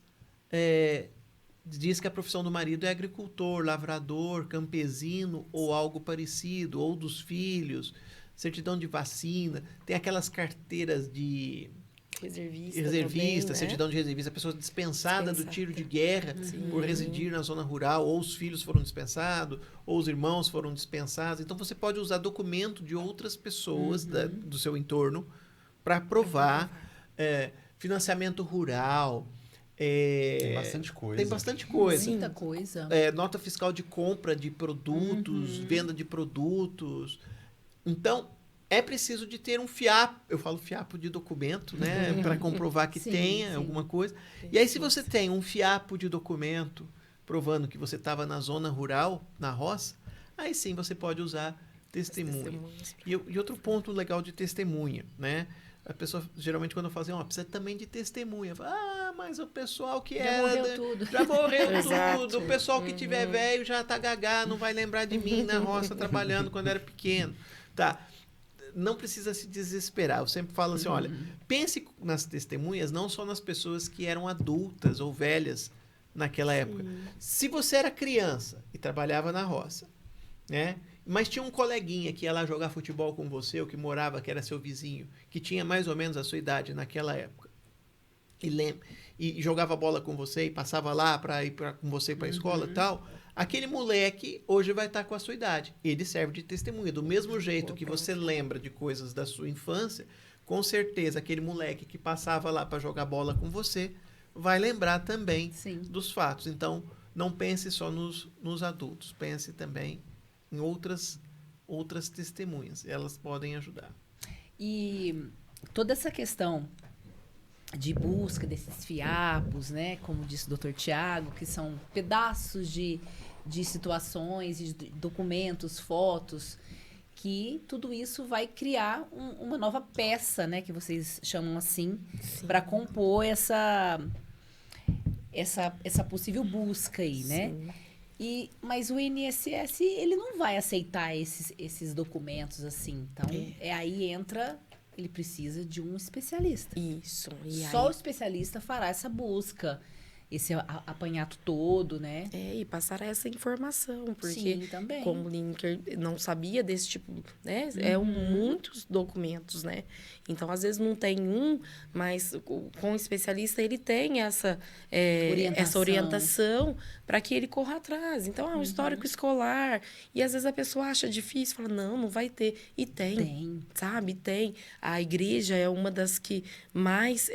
diz que a profissão do marido é agricultor, lavrador, campesino ou algo parecido, ou dos filhos, certidão de vacina, tem aquelas carteiras de reservista, também, certidão de reservista, a pessoa dispensada do tiro de guerra por residir na zona rural, ou os filhos foram dispensados, ou os irmãos foram dispensados. Então você pode usar documento de outras pessoas do seu entorno para provar financiamento rural. Tem bastante coisa. Tem bastante coisa. Muita coisa. Nota fiscal de compra de produtos, venda de produtos. Então, é preciso de ter um fiapo, eu falo fiapo de documento, né, para comprovar que tenha alguma coisa. E aí, se você tem um fiapo de documento provando que você estava na zona rural, na roça, aí sim você pode usar testemunha. E outro ponto legal de testemunha, né? A pessoa, geralmente, quando fala assim, precisa também de testemunha. Fala, mas o pessoal que já morreu tudo. Já morreu tudo. O pessoal que tiver velho já tá gagá, não vai lembrar de mim na roça trabalhando quando era pequeno. Tá. Não precisa se desesperar. Eu sempre falo assim, olha, pense nas testemunhas, não só nas pessoas que eram adultas ou velhas naquela época. Se você era criança e trabalhava na roça, né? Mas tinha um coleguinha que ia lá jogar futebol com você, ou que morava, que era seu vizinho, que tinha mais ou menos a sua idade naquela época, e jogava bola com você, e passava lá para ir com você para a escola e tal, aquele moleque hoje vai estar com a sua idade. Ele serve de testemunha. Do mesmo jeito que você lembra de coisas da sua infância, com certeza aquele moleque que passava lá para jogar bola com você vai lembrar também dos fatos. Então, não pense só nos adultos, pense também em outras testemunhas. Elas podem ajudar. E toda essa questão de busca desses fiapos, né? Como disse o Dr. Tiago, que são pedaços de situações, de documentos, fotos, que tudo isso vai criar uma nova peça, né? Que vocês chamam assim, para compor essa possível busca aí, né? Mas o INSS, ele não vai aceitar esses documentos assim. Então, aí entra... Ele precisa de um especialista. Isso. Só o especialista fará essa busca, esse apanhado todo, né? E passar essa informação, porque Sim, também. como o Linker não sabia desse tipo, né? Muitos documentos, né? Então, às vezes não tem um, mas com o especialista ele tem essa orientação para que ele corra atrás. Então, é um histórico escolar. E às vezes a pessoa acha difícil, fala, não vai ter. E tem. Sabe? Tem. A igreja é uma das que mais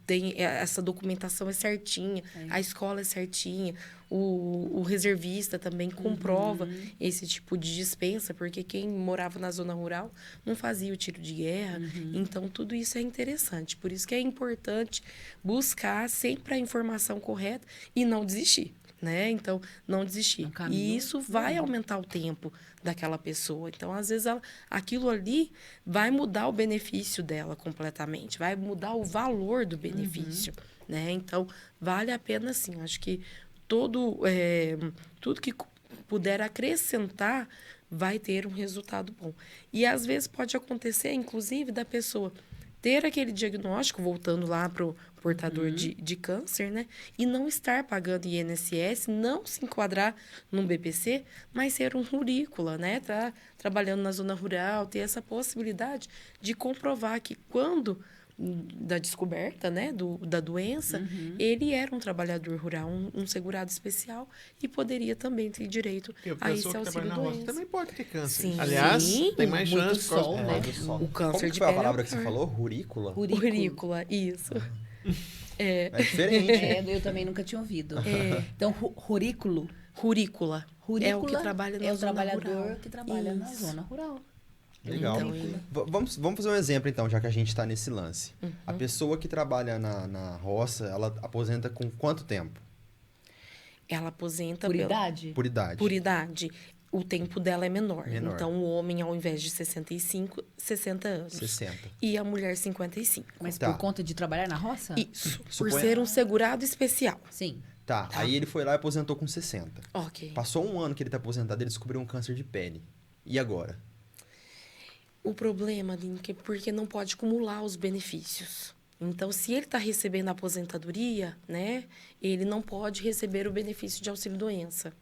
tem essa documentação é certinha. A escola é certinha. O reservista também comprova esse tipo de dispensa, porque quem morava na zona rural não fazia o tiro de guerra. Então, tudo isso é interessante. Por isso que é importante buscar sempre a informação correta e não desistir, né? Então, não desistir. E isso vai aumentar o tempo daquela pessoa. Então, às vezes, aquilo ali vai mudar o benefício dela completamente, vai mudar o valor do benefício, né? Então, vale a pena, sim. Acho que tudo que puder acrescentar vai ter um resultado bom. E, às vezes, pode acontecer, inclusive, da pessoa ter aquele diagnóstico, voltando lá para o portador de câncer, né? E não estar pagando INSS, não se enquadrar num BPC, mas ser um rurícola, né? Tá trabalhando na zona rural, ter essa possibilidade de comprovar que quando da descoberta, né, da doença, ele era um trabalhador rural, um segurado especial e poderia também ter direito a esse auxílio doença. Também pode ter câncer. Sim. Aliás, tem mais muito chance por causa sol, do né? sol. O câncer Como que de foi a pele palavra é que você pior. falou? Rurícola? Rurícola, isso. É diferente. Eu também nunca tinha ouvido. Então, rurículo. Rurícola. É o que trabalha na é o zona trabalhador rural. que trabalha na Isso. zona rural. Legal. Então, Vamos fazer um exemplo, então, já que a gente está nesse lance. A pessoa que trabalha na roça, ela aposenta com quanto tempo? Ela aposenta Por idade? Por idade. por idade. O tempo dela é menor. Menor. Então, o homem, ao invés de 65, 60 anos. 60. E a mulher, 55. Mas Tá. por conta de trabalhar na roça? Isso. Por Suponha- ser um segurado especial. Sim. Tá, aí ele foi lá e aposentou com 60. Ok. Passou um ano que ele tá aposentado, ele descobriu um câncer de pele. E agora? O problema, Link, é porque não pode acumular os benefícios. Então, se ele está recebendo a aposentadoria, né, ele não pode receber o benefício de auxílio-doença.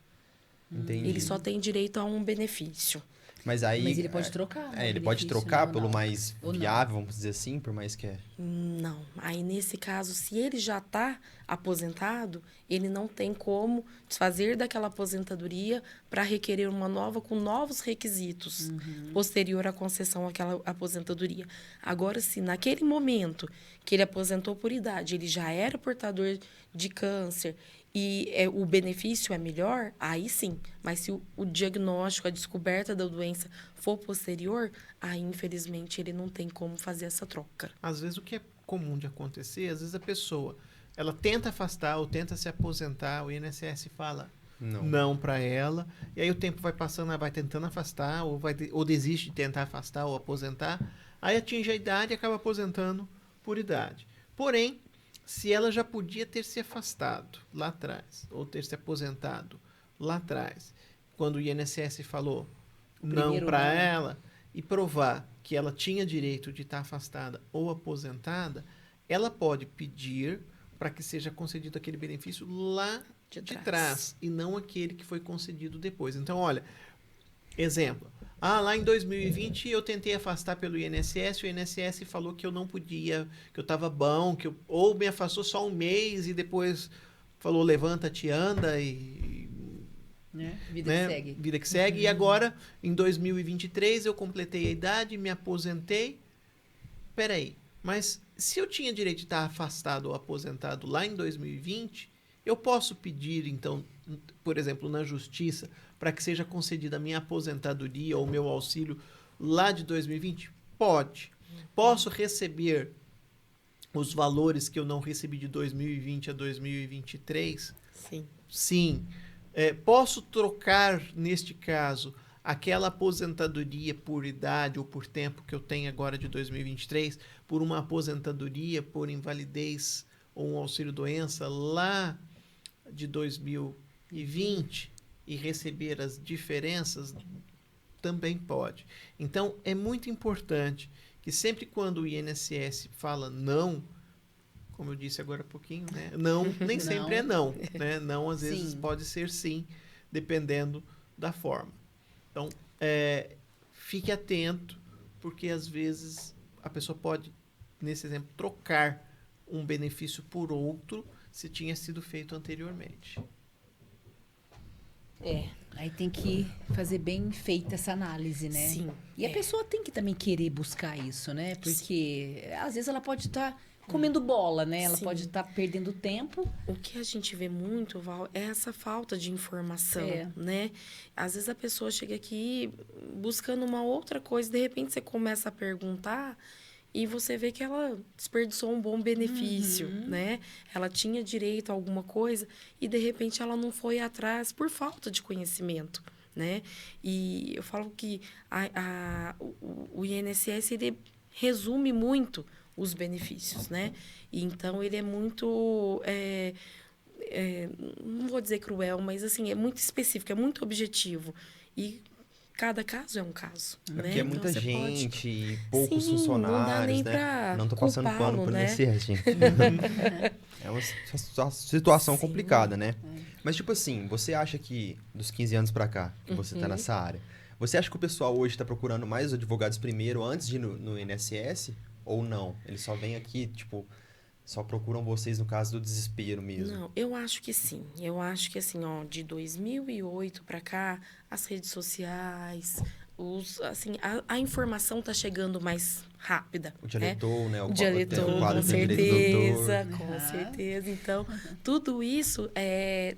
Entendi. Ele só tem direito a um benefício. Mas aí... Mas ele pode trocar, né, ele o pode benefício, trocar né, ou pelo não? mais Ou não? viável, vamos dizer assim, por mais que... Não. Aí, nesse caso, se ele já está aposentado, ele não tem como desfazer daquela aposentadoria para requerer uma nova com novos requisitos posterior à concessão àquela aposentadoria. Agora, se naquele momento que ele aposentou por idade, ele já era portador de câncer e o benefício é melhor, aí sim. Mas se o diagnóstico, a descoberta da doença for posterior, aí, infelizmente, ele não tem como fazer essa troca. Às vezes o que é comum de acontecer, às vezes a pessoa, ela tenta afastar ou tenta se aposentar, o INSS fala não para ela, e aí o tempo vai passando, ela vai tentando afastar, ou desiste de tentar afastar ou aposentar, aí atinge a idade e acaba aposentando por idade. Porém, se ela já podia ter se afastado lá atrás, ou ter se aposentado lá atrás, quando o INSS falou não para ela, e provar que ela tinha direito de estar afastada ou aposentada, ela pode pedir para que seja concedido aquele benefício lá de trás, e não aquele que foi concedido depois. Então, olha, exemplo. Lá em 2020 eu tentei afastar pelo INSS, o INSS falou que eu não podia, que eu estava bom, ou me afastou só um mês e depois falou levanta-te, anda Vida que segue. Vida que segue. E agora, em 2023, eu completei a idade, me aposentei. Peraí, mas se eu tinha direito de estar afastado ou aposentado lá em 2020, eu posso pedir, então, por exemplo, na justiça, para que seja concedida a minha aposentadoria ou meu auxílio lá de 2020? Pode. Posso receber os valores que eu não recebi de 2020 a 2023? Sim. Sim. Posso trocar, neste caso, aquela aposentadoria por idade ou por tempo que eu tenho agora de 2023 por uma aposentadoria por invalidez ou um auxílio-doença lá de 2020 e receber as diferenças? Também pode. Então, é muito importante que sempre quando o INSS fala não, como eu disse agora há pouquinho, né? Não, nem sempre é não, né? Não, às vezes, pode ser sim, dependendo da forma. Então, fique atento, porque às vezes a pessoa pode, nesse exemplo, trocar um benefício por outro se tinha sido feito anteriormente. Aí tem que fazer bem feita essa análise, né? Sim. E a pessoa tem que também querer buscar isso, né? Porque às vezes ela pode estar comendo bola, né? Ela pode estar perdendo tempo. O que a gente vê muito, Val, é essa falta de informação, né? Às vezes a pessoa chega aqui buscando uma outra coisa, de repente você começa a perguntar e você vê que ela desperdiçou um bom benefício, né? Ela tinha direito a alguma coisa e, de repente, ela não foi atrás por falta de conhecimento, né? E eu falo que o INSS, ele resume muito os benefícios, né? E, então, ele é muito... não vou dizer cruel, mas, assim, é muito específico, é muito objetivo. E cada caso é um caso, né? Porque é muita então, gente e poucos Sim, funcionários, não dá nem né? pra Não tô passando pano culpá-lo, pro né? INSS, gente. É uma situação complicada, né? Mas, tipo assim, você acha que, dos 15 anos pra cá, que você tá nessa área, você acha que o pessoal hoje tá procurando mais advogados primeiro, antes de ir no INSS? Ou não? Eles só vêm aqui, tipo, só procuram vocês no caso do desespero mesmo? Não, eu acho que sim. Eu acho que, assim, ó, de 2008 para cá, as redes sociais, a informação tá chegando mais rápida. O dialetor, né? O dialetor, o quadro com do direito do doutor. certeza, com certeza. Então, tudo isso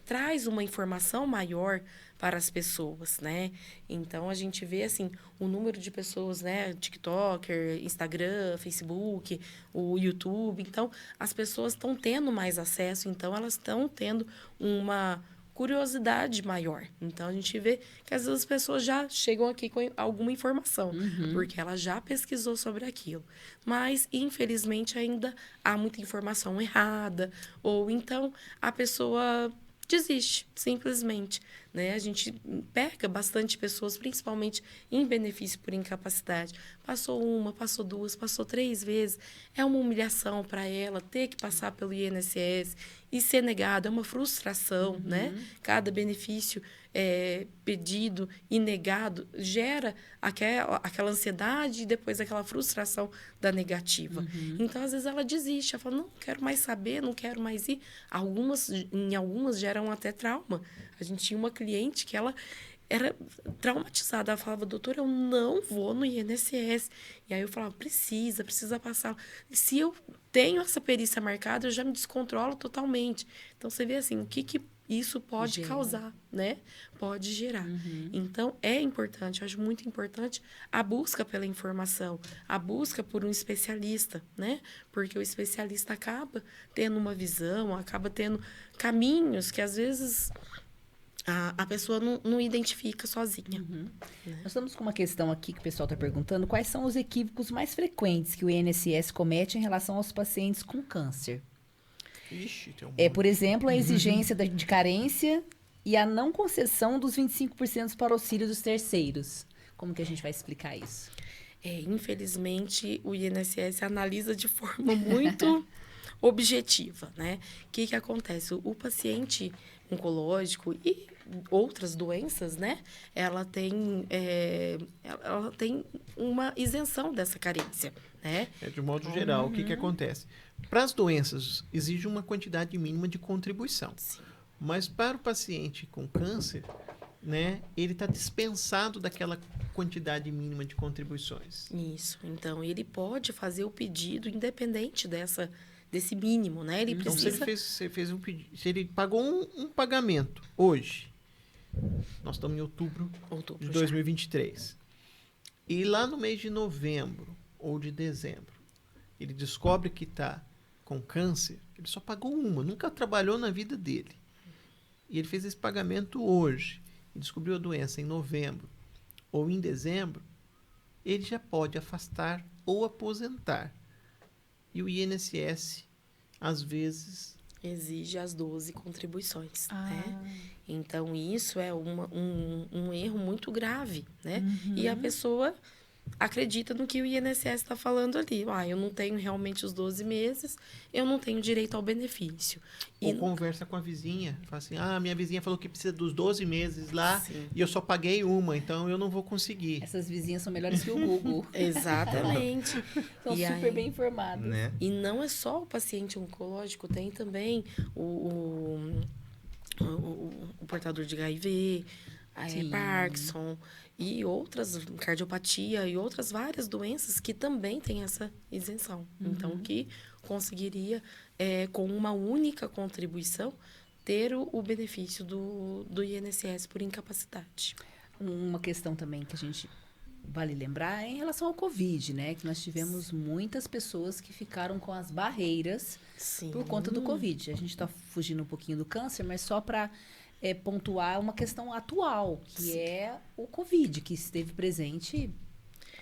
traz uma informação maior para as pessoas, né? Então, a gente vê, assim, o número de pessoas, né? TikToker, Instagram, Facebook, o YouTube. Então, as pessoas estão tendo mais acesso, então, elas estão tendo uma curiosidade maior. Então, a gente vê que, às vezes, as pessoas já chegam aqui com alguma informação, porque ela já pesquisou sobre aquilo. Mas, infelizmente, ainda há muita informação errada, ou então a pessoa desiste, simplesmente, né? A gente pega bastante pessoas, principalmente em benefício por incapacidade. Passou uma, passou duas, passou 3 vezes. É uma humilhação para ela ter que passar pelo INSS e ser negado. É uma frustração, né? Cada benefício pedido e negado gera aquela ansiedade e depois aquela frustração da negativa. Então, às vezes, ela desiste. Ela fala, não quero mais saber, não quero mais ir. Em algumas geram até trauma. A gente tinha uma cliente que ela era traumatizada. Ela falava, doutora, eu não vou no INSS. E aí eu falava, precisa passar. Se eu tenho essa perícia marcada, eu já me descontrolo totalmente. Então, você vê assim, o que isso pode causar, né? Pode gerar. Então, é importante, eu acho muito importante a busca pela informação, a busca por um especialista, né? Porque o especialista acaba tendo uma visão, acaba tendo caminhos que, às vezes, a pessoa não identifica sozinha. Nós estamos com uma questão aqui que o pessoal está perguntando. Quais são os equívocos mais frequentes que o INSS comete em relação aos pacientes com câncer? Ixi, tem um Por exemplo, a exigência de carência e a não concessão dos 25% para auxílio dos terceiros. Como que a gente vai explicar isso? Infelizmente, o INSS analisa de forma muito objetiva, né? O que acontece? O paciente oncológico e outras doenças, né? Ela tem uma isenção dessa carência, né? De modo geral, o que acontece? Para as doenças, exige uma quantidade mínima de contribuição. Sim. Mas para o paciente com câncer, né, ele está dispensado daquela quantidade mínima de contribuições. Isso. Então, ele pode fazer o pedido independente desse mínimo, né? Ele Então, precisa... se ele fez um pedido, se ele pagou um pagamento hoje, nós estamos em outubro de 2023, e lá no mês de novembro ou de dezembro, ele descobre que está com câncer, ele só pagou uma, nunca trabalhou na vida dele. E ele fez esse pagamento hoje e descobriu a doença em novembro ou em dezembro, ele já pode afastar ou aposentar. E o INSS, às vezes... exige as 12 contribuições, né? Então, isso é um erro muito grave, né? E a pessoa acredita no que o INSS está falando ali. Eu não tenho realmente os 12 meses, eu não tenho direito ao benefício. Ou conversa com a vizinha, fala assim, minha vizinha falou que precisa dos 12 meses lá, sim, e eu só paguei uma, então eu não vou conseguir. Essas vizinhas são melhores que o Google. Exatamente. São super bem informadas. Né? E não é só o paciente oncológico, tem também o portador de HIV, Parkinson e outras, cardiopatia e outras várias doenças que também têm essa isenção. Então, que conseguiria, com uma única contribuição, ter o benefício do INSS por incapacidade. Uma questão também que a gente vale lembrar é em relação ao Covid, né? Que nós tivemos muitas pessoas que ficaram com as barreiras por conta do Covid. A gente está fugindo um pouquinho do câncer, mas só para pontuar uma questão atual, que é o Covid, que esteve presente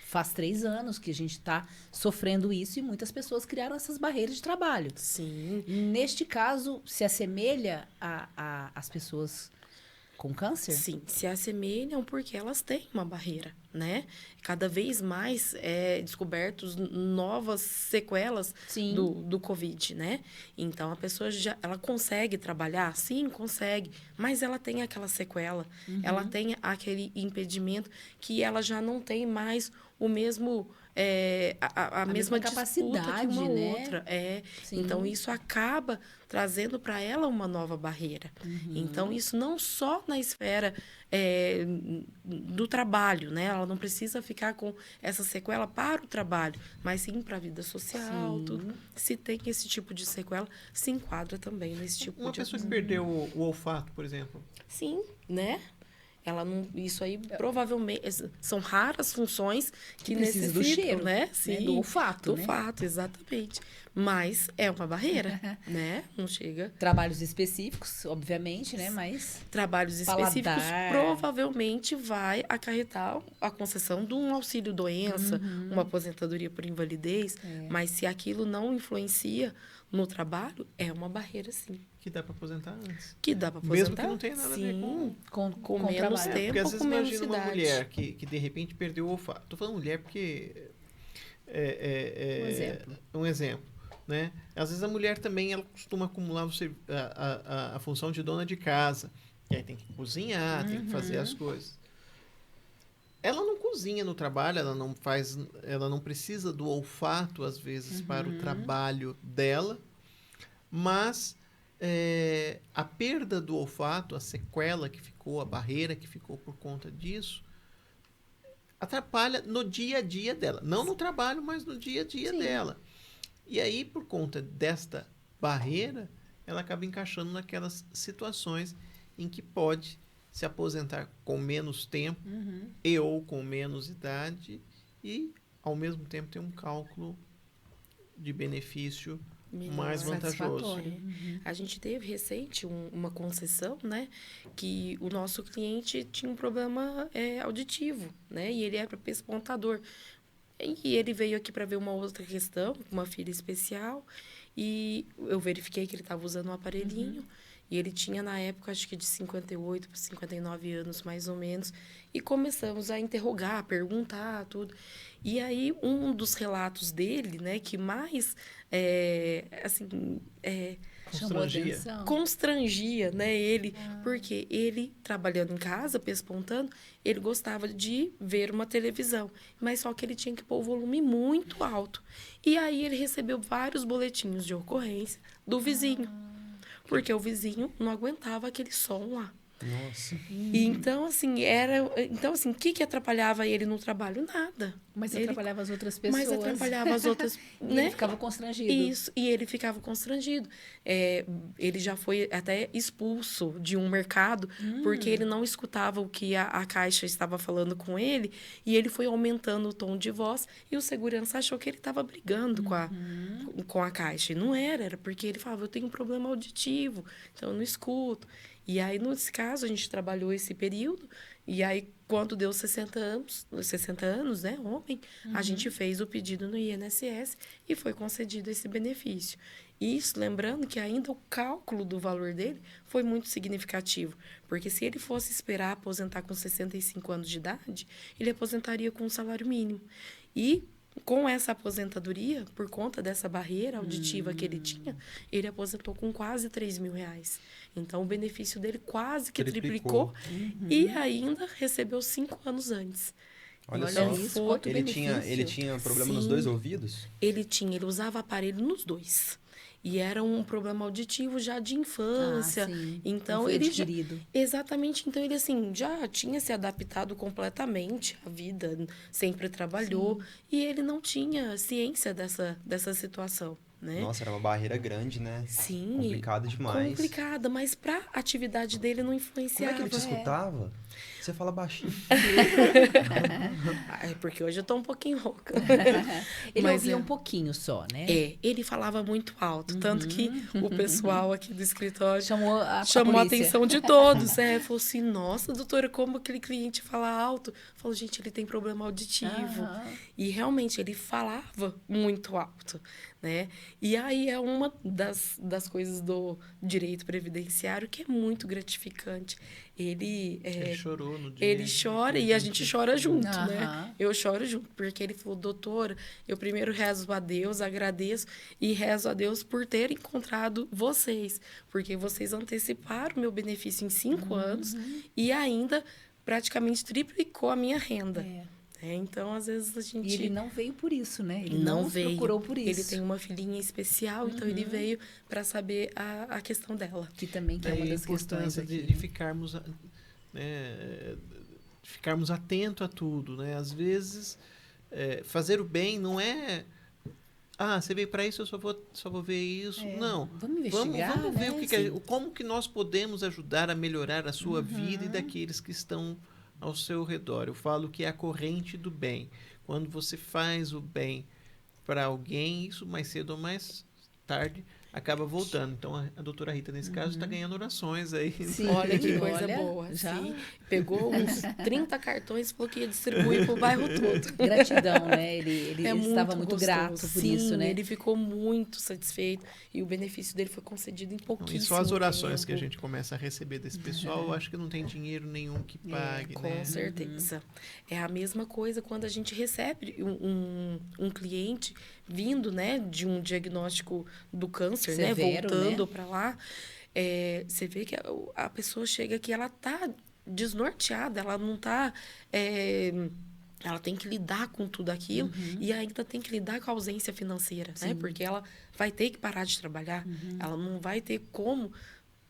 faz 3 anos que a gente está sofrendo isso e muitas pessoas criaram essas barreiras de trabalho. Sim. Neste caso, se assemelha às pessoas com câncer? Sim, se assemelham porque elas têm uma barreira, né? Cada vez mais descobertos novas sequelas do Covid, né? Então, a pessoa ela consegue trabalhar? Sim, consegue, mas ela tem aquela sequela, ela tem aquele impedimento que ela já não tem mais o mesmo... a mesma capacidade que uma outra. Então, isso acaba trazendo para ela uma nova barreira. Então, isso não só na esfera do trabalho, né? Ela não precisa ficar com essa sequela para o trabalho, mas sim para a vida social. Tudo. Se tem esse tipo de sequela, se enquadra também nesse tipo uma de... pessoa que perdeu o olfato, por exemplo. Sim, né? Ela não, isso aí provavelmente são raras funções que necessitam do cheiro, né? Sim, do olfato, do olfato, exatamente. Mas é uma barreira, né? Não chega. Trabalhos específicos, obviamente, né? Mas trabalhos específicos provavelmente vai acarretar a concessão de um auxílio doença, uma aposentadoria por invalidez. Mas se aquilo não influencia no trabalho, é uma barreira, sim. Que dá para aposentar antes. Que dá para aposentar. Mesmo que não tenha nada a ver com menos trabalho. tempo, porque às vezes com menos imagina uma idade. mulher que de repente perdeu o olfato. Tô falando mulher porque um exemplo, né? Às vezes a mulher também ela costuma acumular a função de dona de casa. E aí tem que cozinhar, tem que fazer as coisas. Ela não cozinha no trabalho, ela não precisa do olfato às vezes para o trabalho dela, mas a perda do olfato, a sequela que ficou, a barreira que ficou por conta disso, atrapalha no dia a dia dela. Não no trabalho, mas no dia a dia dela. E aí, por conta desta barreira, ela acaba encaixando naquelas situações em que pode se aposentar com menos tempo e ou com menos idade e, ao mesmo tempo, ter um cálculo de benefício mais vantajoso. A gente teve recente uma concessão, né, que o nosso cliente tinha um problema auditivo, né, e ele era pespontador. E ele veio aqui para ver uma outra questão, uma filha especial, e eu verifiquei que ele estava usando um aparelhinho, e ele tinha, na época, acho que de 58 para 59 anos, mais ou menos, e começamos a interrogar, a perguntar, tudo. E aí, um dos relatos dele, né, que mais, constrangia, né, ele, porque ele, trabalhando em casa, pespontando, ele gostava de ver uma televisão, mas só que ele tinha que pôr o volume muito alto. E aí, ele recebeu vários boletins de ocorrência do vizinho, porque o vizinho não aguentava aquele som lá. Nossa. E então, assim, o que atrapalhava ele no trabalho? Nada. Mas Ele- atrapalhava as outras pessoas. Mas atrapalhava as outras, E né? ele ficava constrangido. Isso, e ele ficava constrangido. Ele já foi até expulso de um mercado porque ele não escutava o que a caixa estava falando com ele e ele foi aumentando o tom de voz e o segurança achou que ele estava brigando com a caixa. E não era porque ele falava, eu tenho um problema auditivo, então eu não escuto. E aí, nesse caso, a gente trabalhou esse período e aí, quando deu 60 anos, né, homem, a gente fez o pedido no INSS e foi concedido esse benefício. Isso, lembrando que ainda o cálculo do valor dele foi muito significativo, porque se ele fosse esperar aposentar com 65 anos de idade, ele aposentaria com um salário mínimo. E com essa aposentadoria, por conta dessa barreira auditiva que ele tinha, ele aposentou com quase R$ 3.000. Então, o benefício dele quase que triplicou e ainda recebeu 5 anos antes. Olha Olha só. isso, quanto Ele benefício. tinha problema nos Sim. 2 ouvidos? Ele usava aparelho nos 2. E era um problema auditivo já de infância. Sim. Então, Não foi ele adquirido. Exatamente. Então, ele, assim, já tinha se adaptado completamente à vida, sempre trabalhou. E ele não tinha ciência dessa situação, né? Nossa, era uma barreira grande, né? Sim. Complicado demais. Complicada, mas para a atividade dele não Como influenciava. é que ele te escutava? Você fala baixinho. É porque hoje eu tô um pouquinho rouca. Ele Mas ouvia um pouquinho só, né? ele falava muito alto, tanto que o pessoal aqui do escritório Chamou a chamou a polícia. atenção de todos. Falou assim, nossa, doutora, como aquele cliente fala alto? Falou, gente, ele tem problema auditivo. Aham. E realmente ele falava muito alto, né? E aí é uma das coisas do direito previdenciário que é muito gratificante. Ele chorou no dia. ele chora e a gente chora junto, né? Aham. Eu choro junto, porque ele falou, doutora, eu primeiro rezo a Deus, agradeço e rezo a Deus por ter encontrado vocês, porque vocês anteciparam meu benefício em 5 anos e ainda praticamente triplicou a minha renda. Então, às vezes, a gente... E ele não veio por isso, né? Ele não nos veio. procurou por isso. Ele tem uma filhinha especial, então ele veio para saber a questão dela. Que também que é uma Daí a das questões importância aqui. de ficarmos, né, de ficarmos atentos a tudo, né? Às vezes, fazer o bem não é... Ah, você veio para isso, eu só vou ver isso. Não. Vamos investigar, Vamos ver né? como que nós podemos ajudar a melhorar a sua vida e daqueles que estão ao seu redor. Eu falo que é a corrente do bem. Quando você faz o bem para alguém, isso mais cedo ou mais tarde acaba voltando. Então, a doutora Rita, nesse caso, está ganhando orações aí. Sim. Olha que coisa Olha, boa. já. Sim. Pegou uns 30 cartões e falou que ia distribuir para o bairro todo. Gratidão, né? Ele estava muito gostoso. grato por Sim, isso, né? ele ficou muito satisfeito e o benefício dele foi concedido em E pouquíssimo só as orações que a tempo. gente começa a receber desse pessoal, eu acho que não tem dinheiro nenhum que pague, Com né? certeza. É a mesma coisa quando a gente recebe um cliente vindo, né, de um diagnóstico do câncer, Severo, né, voltando né? para lá. Você vê que a pessoa chega aqui, ela tá desnorteada, ela não tá... ela tem que lidar com tudo aquilo e ainda tem que lidar com a ausência financeira, né? Porque ela vai ter que parar de trabalhar, ela não vai ter como,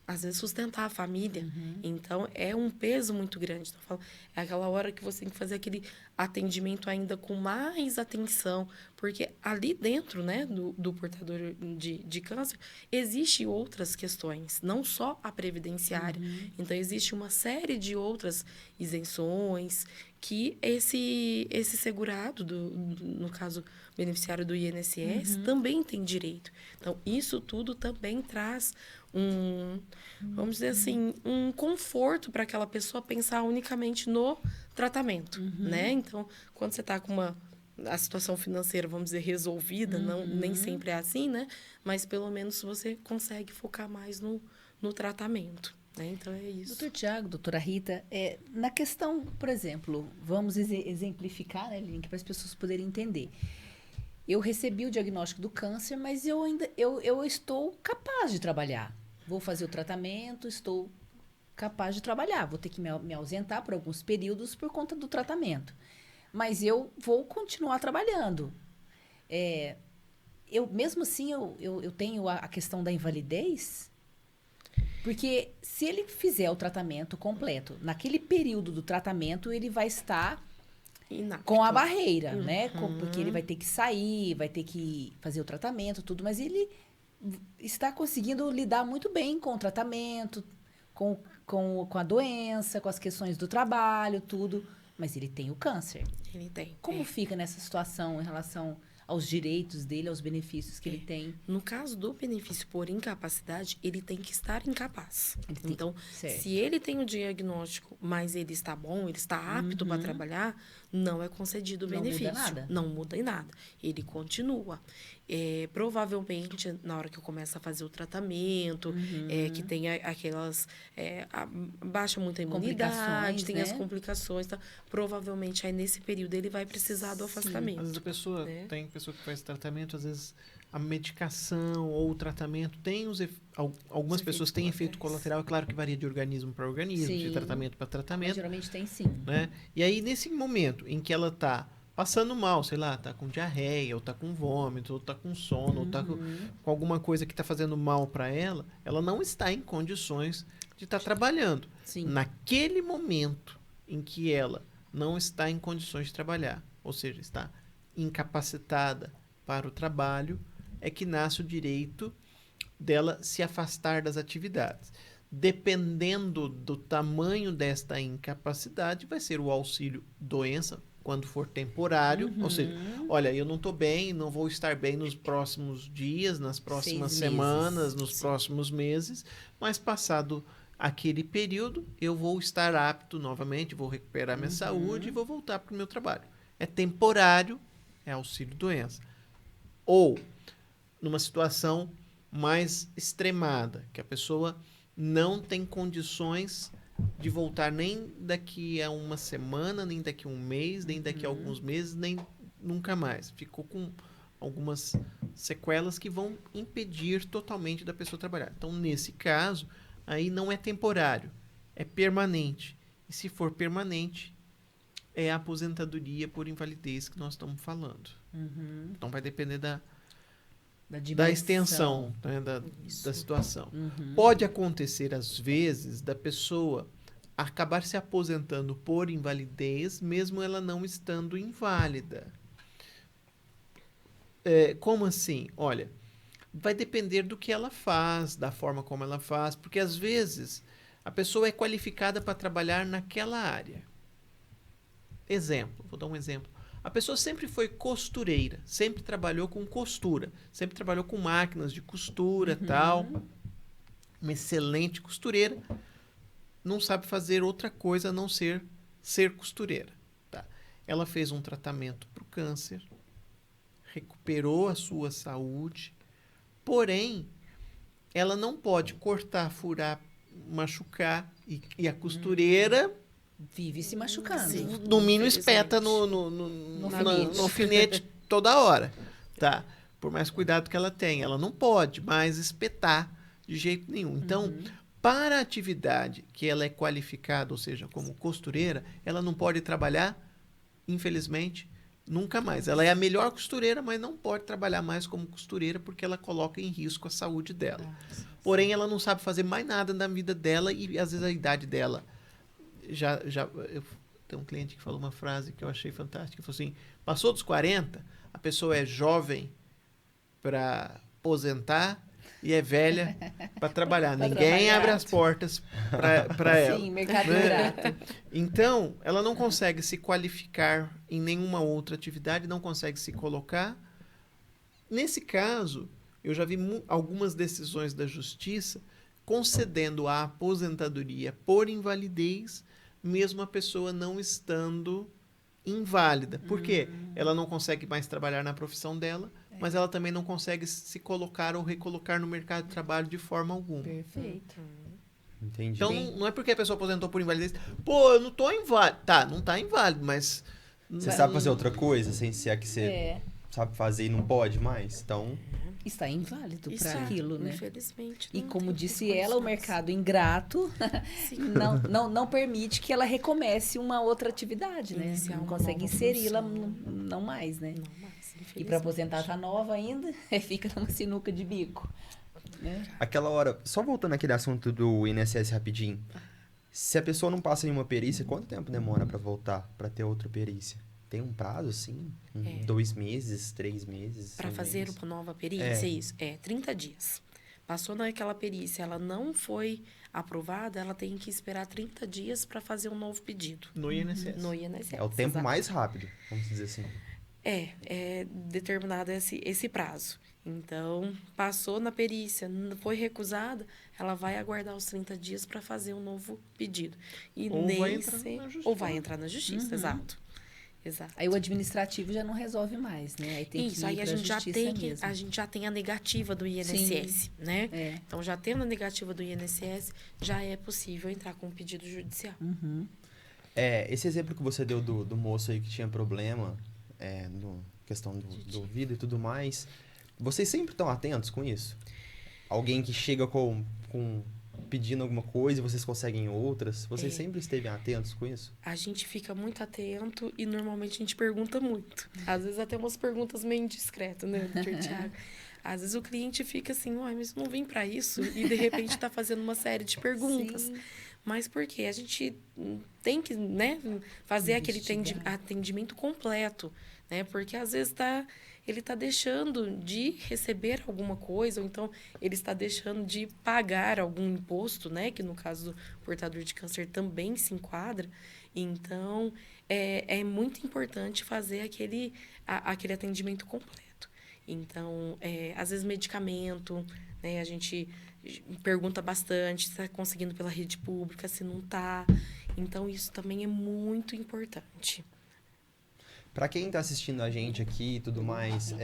às vezes, sustentar a família. Então, é um peso muito grande. Então, eu falo, é aquela hora que você tem que fazer aquele atendimento ainda com mais atenção, porque ali dentro, né, do portador de câncer, existe outras questões, não só a previdenciária. Então, existe uma série de outras isenções que esse segurado, no caso, beneficiário do INSS, também tem direito. Então, isso tudo também traz vamos dizer assim, um conforto para aquela pessoa pensar unicamente no tratamento, né? Então, quando você está com a situação financeira, vamos dizer, resolvida, nem sempre é assim, né? Mas, pelo menos, você consegue focar mais no tratamento, né? Então, é isso. Doutor Tiago, doutora Rita, na questão, por exemplo, vamos exemplificar, né, Link, para as pessoas poderem entender. Eu recebi o diagnóstico do câncer, mas eu ainda eu estou capaz de trabalhar. Vou fazer o tratamento, estou capaz de trabalhar. Vou ter que me ausentar por alguns períodos por conta do tratamento. Mas eu vou continuar trabalhando. Mesmo assim, eu tenho a questão da invalidez? Porque se ele fizer o tratamento completo, naquele período do tratamento, ele vai estar Inapto. com a barreira, né? Porque ele vai ter que sair, vai ter que fazer o tratamento, tudo. Mas ele está conseguindo lidar muito bem com o tratamento, com a doença, com as questões do trabalho, tudo. Mas ele tem o câncer. Ele tem. Como fica nessa situação em relação aos direitos dele, aos benefícios que ele tem? No caso do benefício por incapacidade, ele tem que estar incapaz. Então, certo. se ele tem o diagnóstico, mas ele está bom, ele está apto para trabalhar, não é concedido o Não benefício. muda nada. Não muda em nada. Ele continua. Provavelmente, na hora que eu começo a fazer o tratamento, que tem aquelas... baixa muita imunidade, Complicações, tem né? as complicações. Tá? Provavelmente, aí nesse período, ele vai precisar do afastamento. Às vezes a pessoa, né? tem pessoa que faz tratamento, às vezes a medicação ou o tratamento tem algumas Os pessoas efeitos têm efeito colaterais. colateral, é claro que varia de organismo para organismo, de Sim. tratamento para Mas tratamento, geralmente tem sim. né? E aí nesse momento em que ela tá passando mal, sei lá, tá com diarreia, ou tá com vômito, ou tá com sono, ou tá com alguma coisa que tá fazendo mal para ela não está em condições de estar trabalhando. Sim. Naquele momento em que ela não está em condições de trabalhar, ou seja, está incapacitada para o trabalho, é que nasce o direito dela se afastar das atividades. Dependendo do tamanho desta incapacidade, vai ser o auxílio doença, quando for temporário, ou seja, olha, eu não estou bem, não vou estar bem nos próximos dias, nas próximas 6 semanas, meses. nos próximos meses, mas passado aquele período, eu vou estar apto novamente, vou recuperar minha saúde e vou voltar para o meu trabalho. É temporário, é auxílio doença. Ou, numa situação mais extremada, que a pessoa não tem condições de voltar nem daqui a uma semana, nem daqui a um mês, nem daqui a alguns meses, nem nunca mais. Ficou com algumas sequelas que vão impedir totalmente da pessoa trabalhar. Então, nesse caso, aí não é temporário, é permanente. E se for permanente, é a aposentadoria por invalidez que nós estamos falando. Então, vai depender da extensão, né, da situação. Pode acontecer, às vezes, da pessoa acabar se aposentando por invalidez, mesmo ela não estando inválida. Como assim? Olha, vai depender do que ela faz, da forma como ela faz, porque, às vezes, a pessoa é qualificada para trabalhar naquela área. Exemplo, vou dar um exemplo. A pessoa sempre foi costureira, sempre trabalhou com costura, sempre trabalhou com máquinas de costura, tal. Uma excelente costureira, não sabe fazer outra coisa a não ser costureira. Tá? Ela fez um tratamento para o câncer, recuperou a sua saúde, porém, ela não pode cortar, furar, machucar, e a costureira... Vive se machucando. Sim. No mínimo Infelizmente. espeta no alfinete toda hora, tá? Por mais cuidado que ela tenha. Ela não pode mais espetar de jeito nenhum. Então, para a atividade que ela é qualificada, ou seja, como costureira, ela não pode trabalhar, infelizmente, nunca mais. Ela é a melhor costureira, mas não pode trabalhar mais como costureira porque ela coloca em risco a saúde dela. Porém, ela não sabe fazer mais nada na vida dela e, às vezes, a idade dela... eu tenho um cliente que falou uma frase que eu achei fantástica, falou assim, passou dos 40, a pessoa é jovem para aposentar e é velha para trabalhar. Ninguém abre as portas para ela. Sim, mercado né? ingrato. Então, ela não consegue se qualificar em nenhuma outra atividade, não consegue se colocar. Nesse caso, eu já vi algumas decisões da justiça concedendo a aposentadoria por invalidez, mesmo a pessoa não estando inválida. Por quê? Ela não consegue mais trabalhar na profissão dela, mas ela também não consegue se colocar ou recolocar no mercado de trabalho de forma alguma. Perfeito. Entendi. Então, não é porque a pessoa aposentou por invalidez, pô, eu não tô inválido. Tá, não tá inválido, mas... Você sabe fazer outra coisa, sem ser a que você sabe fazer e não pode mais? Então... Está inválido Isso para aquilo, né? Infelizmente. E não como tem disse condições. ela, o mercado ingrato Sim. não permite que ela recomece uma outra atividade, né? Iniciar Não uma consegue nova inseri-la, função. não mais, né? Não mais. E para infelizmente. aposentar tá nova ainda, fica numa sinuca de bico. Né? Aquela hora, só voltando àquele assunto do INSS rapidinho. Se a pessoa não passa em uma perícia, quanto tempo demora pra voltar pra ter outra perícia? Tem um prazo, assim? 2 meses, 3 meses? Para um fazer mês? uma nova perícia, isso, 30 dias. Passou naquela perícia, ela não foi aprovada, ela tem que esperar 30 dias para fazer um novo pedido. No INSS. No INSS. É o tempo exato. mais rápido, vamos dizer assim. É determinado esse prazo. Então, passou na perícia, foi recusada, ela vai aguardar os 30 dias para fazer um novo pedido. E Ou nem vai entrar se- na justiça. Ou vai entrar na justiça, exato. Exato. Aí o administrativo já não resolve mais, né? Aí tem Isso, que ir aí pra justiça mesmo. a gente já tem a negativa do INSS, né? É. Então, já tendo a negativa do INSS, já é possível entrar com um pedido judicial. Esse exemplo que você deu do moço aí que tinha problema, no questão do ouvido e tudo mais, vocês sempre estão atentos com isso? Alguém que chega pedindo alguma coisa e vocês conseguem outras, vocês sempre esteve atentos com isso? A gente fica muito atento e normalmente a gente pergunta muito. Às vezes até umas perguntas meio indiscretas, né, doutor Tiago? Às vezes o cliente fica assim, uai, mas eu não vim para isso. E de repente está fazendo uma série de perguntas. Sim. Mas por quê? A gente tem que, né, fazer aquele Investigar. atendimento completo, né? Porque às vezes ele está deixando de receber alguma coisa, ou então ele está deixando de pagar algum imposto, né? Que no caso do portador de câncer também se enquadra. Então, é muito importante fazer aquele atendimento completo. Então, às vezes medicamento, né? A gente pergunta bastante se está conseguindo pela rede pública, se não está. Então, isso também é muito importante. Pra quem tá assistindo a gente aqui e tudo mais,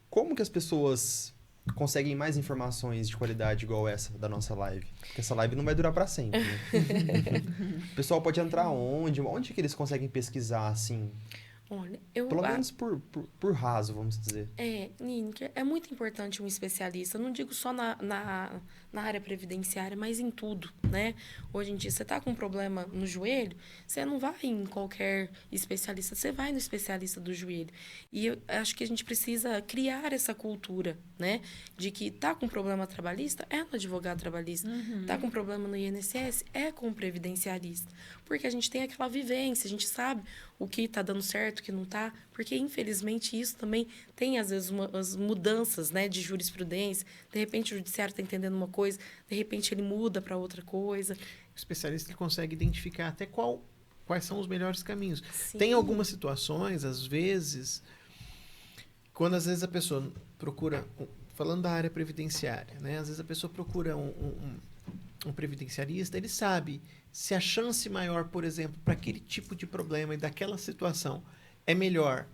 como que as pessoas conseguem mais informações de qualidade igual essa da nossa live? Porque essa live não vai durar pra sempre, né? O pessoal pode entrar onde? Onde que eles conseguem pesquisar, assim? Olha, Pelo menos por raso, vamos dizer. Nienke, é muito importante um especialista, não digo só na área previdenciária, mas em tudo, né? Hoje em dia, você está com um problema no joelho, você não vai em qualquer especialista, você vai no especialista do joelho. E eu acho que a gente precisa criar essa cultura, né? De que tá com problema trabalhista, é no advogado trabalhista. Tá com problema no INSS, é com o previdenciarista. Porque a gente tem aquela vivência, a gente sabe o que está dando certo, o que não está, porque infelizmente isso também tem às vezes as mudanças, né, de jurisprudência. De repente o judiciário está entendendo uma coisa, de repente ele muda para outra coisa. O especialista ele consegue identificar até quais são os melhores caminhos. Sim. Tem algumas situações, às vezes, quando às vezes a pessoa procura, falando da área previdenciária, né, às vezes a pessoa procura um previdenciarista, ele sabe se a chance maior, por exemplo, para aquele tipo de problema e daquela situação é melhor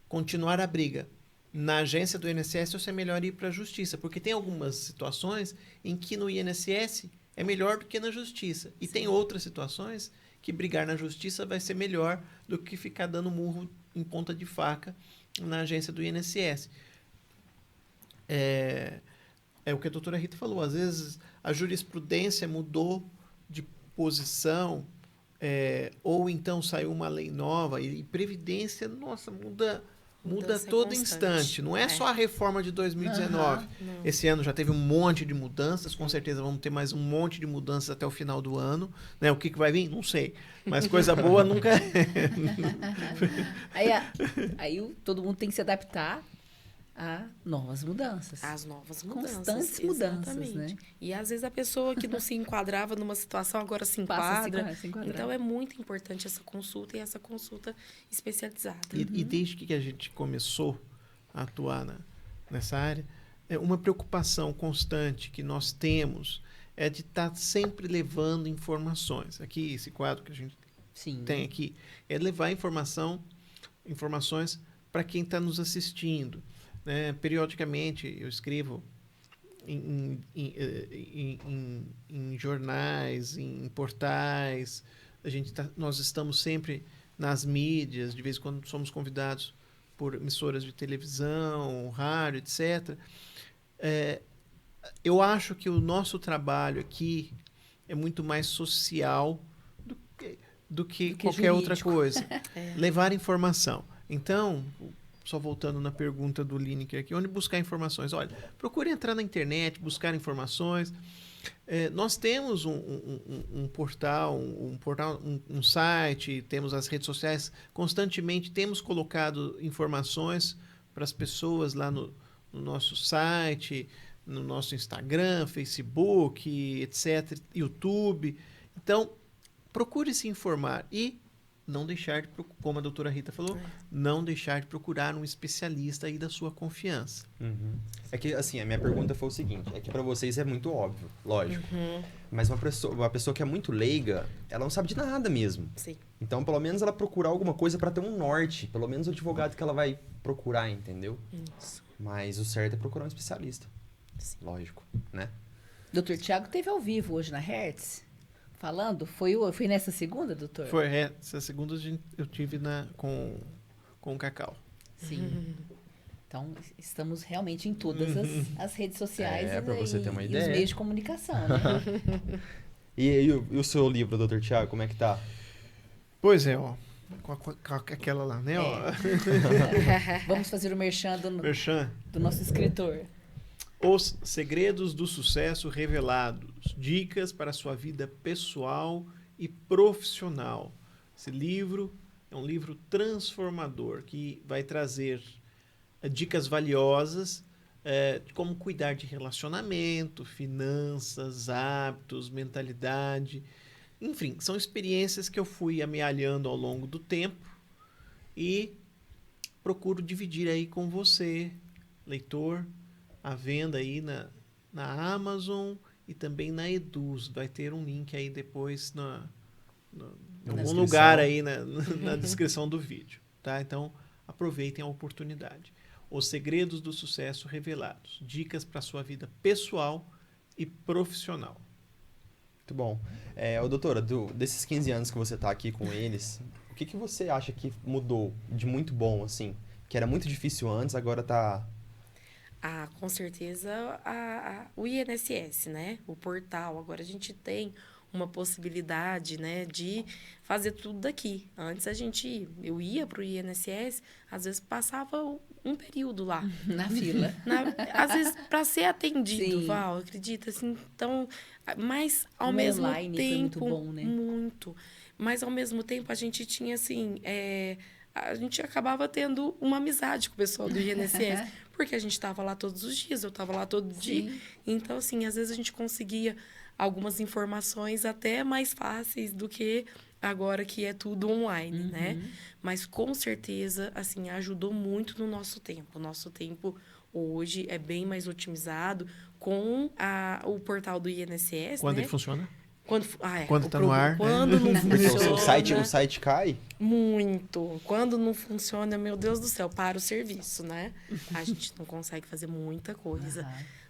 continuar a briga na agência do INSS ou se é melhor ir para a justiça. Porque tem algumas situações em que no INSS é melhor do que na justiça. E tem outras situações que brigar na justiça vai ser melhor do que ficar dando murro em ponta de faca na agência do INSS. É o que a doutora Rita falou. Às vezes a jurisprudência mudou de posição, ou então saiu uma lei nova e previdência, nossa, muda Mudança todo constante. instante. Não é só a reforma de 2019. Não. Esse ano já teve um monte de mudanças, com certeza vamos ter mais um monte de mudanças até o final do ano. Né? O que vai vir? Não sei. Mas coisa boa nunca Aí todo mundo tem que se adaptar a novas mudanças. As novas mudanças. Constantes mudanças, exatamente. né? E às vezes a pessoa que não se enquadrava numa situação agora se Passa a enquadra. se enquadrar. Então é muito importante essa consulta e essa consulta especializada. E desde que a gente começou a atuar nessa área, uma preocupação constante que nós temos é de estar sempre levando informações. Aqui, esse quadro que a gente Sim. tem aqui, é levar informações para quem está nos assistindo. Né? Periodicamente, eu escrevo em jornais, em portais. Nós estamos sempre nas mídias, de vez em quando somos convidados por emissoras de televisão, rádio, etc. Eu acho que o nosso trabalho aqui é muito mais social do que qualquer outra jurídico. coisa. Levar informação. Então, só voltando na pergunta do Lineker aqui, onde buscar informações? Olha, procure entrar na internet, buscar informações. Nós temos um portal, um site, temos as redes sociais, constantemente temos colocado informações para as pessoas lá no nosso site, no nosso Instagram, Facebook, etc., YouTube. Então, procure se informar e não deixar de, como a doutora Rita falou, não deixar de procurar um especialista aí da sua confiança. Uhum. É que, assim, a minha pergunta foi o seguinte, é que para vocês é muito óbvio, lógico, mas uma pessoa que é muito leiga, ela não sabe de nada mesmo. Sim. Então, pelo menos ela procurar alguma coisa para ter um norte, pelo menos o advogado que ela vai procurar, entendeu? Isso. Mas o certo é procurar um especialista. Sim. Lógico, né? Doutor Tiago teve ao vivo hoje na Hertz, falando. Foi nessa segunda, doutor? Foi, essa segunda eu tive com o Cacau. Sim. Então, estamos realmente em todas as redes sociais pra você ter uma e ideia. os meios de comunicação, né? E o seu livro, doutor Tiago, como é que tá? Pois é, ó. Com aquela lá, né? Ó. Vamos fazer o merchan Merchan. do nosso escritor. Os Segredos do Sucesso Revelados. Dicas para a sua vida pessoal e profissional. Esse livro é um livro transformador que vai trazer dicas valiosas de como cuidar de relacionamento, finanças, hábitos, mentalidade. Enfim, são experiências que eu fui amealhando ao longo do tempo e procuro dividir aí com você, leitor, à venda aí na Amazon e também na Eduz. Vai ter um link aí depois em algum lugar aí na descrição do vídeo. Tá? Então, aproveitem a oportunidade. Os Segredos do Sucesso Revelados. Dicas para a sua vida pessoal e profissional. Muito bom. Doutora, desses 15 anos que você está aqui com eles, o que você acha que mudou de muito bom, assim? Que era muito difícil antes, agora tá... Ah, com certeza o INSS, né? O portal. Agora a gente tem uma possibilidade, né, de fazer tudo daqui. Antes eu ia para o INSS, às vezes passava um período lá. Na fila. Às vezes, para ser atendido, Sim. Val, acredita? Assim, então, mas ao O mesmo online tempo... foi muito bom, né? Muito. Mas ao mesmo tempo a gente tinha, assim... a gente acabava tendo uma amizade com o pessoal do INSS, porque a gente estava lá todos os dias, eu estava lá todo dia. Então, assim, às vezes a gente conseguia algumas informações até mais fáceis do que agora que é tudo online, né? Mas, com certeza, assim, ajudou muito no nosso tempo. O nosso tempo hoje é bem mais otimizado com o portal do INSS, Quando né? ele funciona? Quando está no ar. Quando não funciona. O site cai? Muito. Quando não funciona, meu Deus do céu, para o serviço, né? A gente não consegue fazer muita coisa.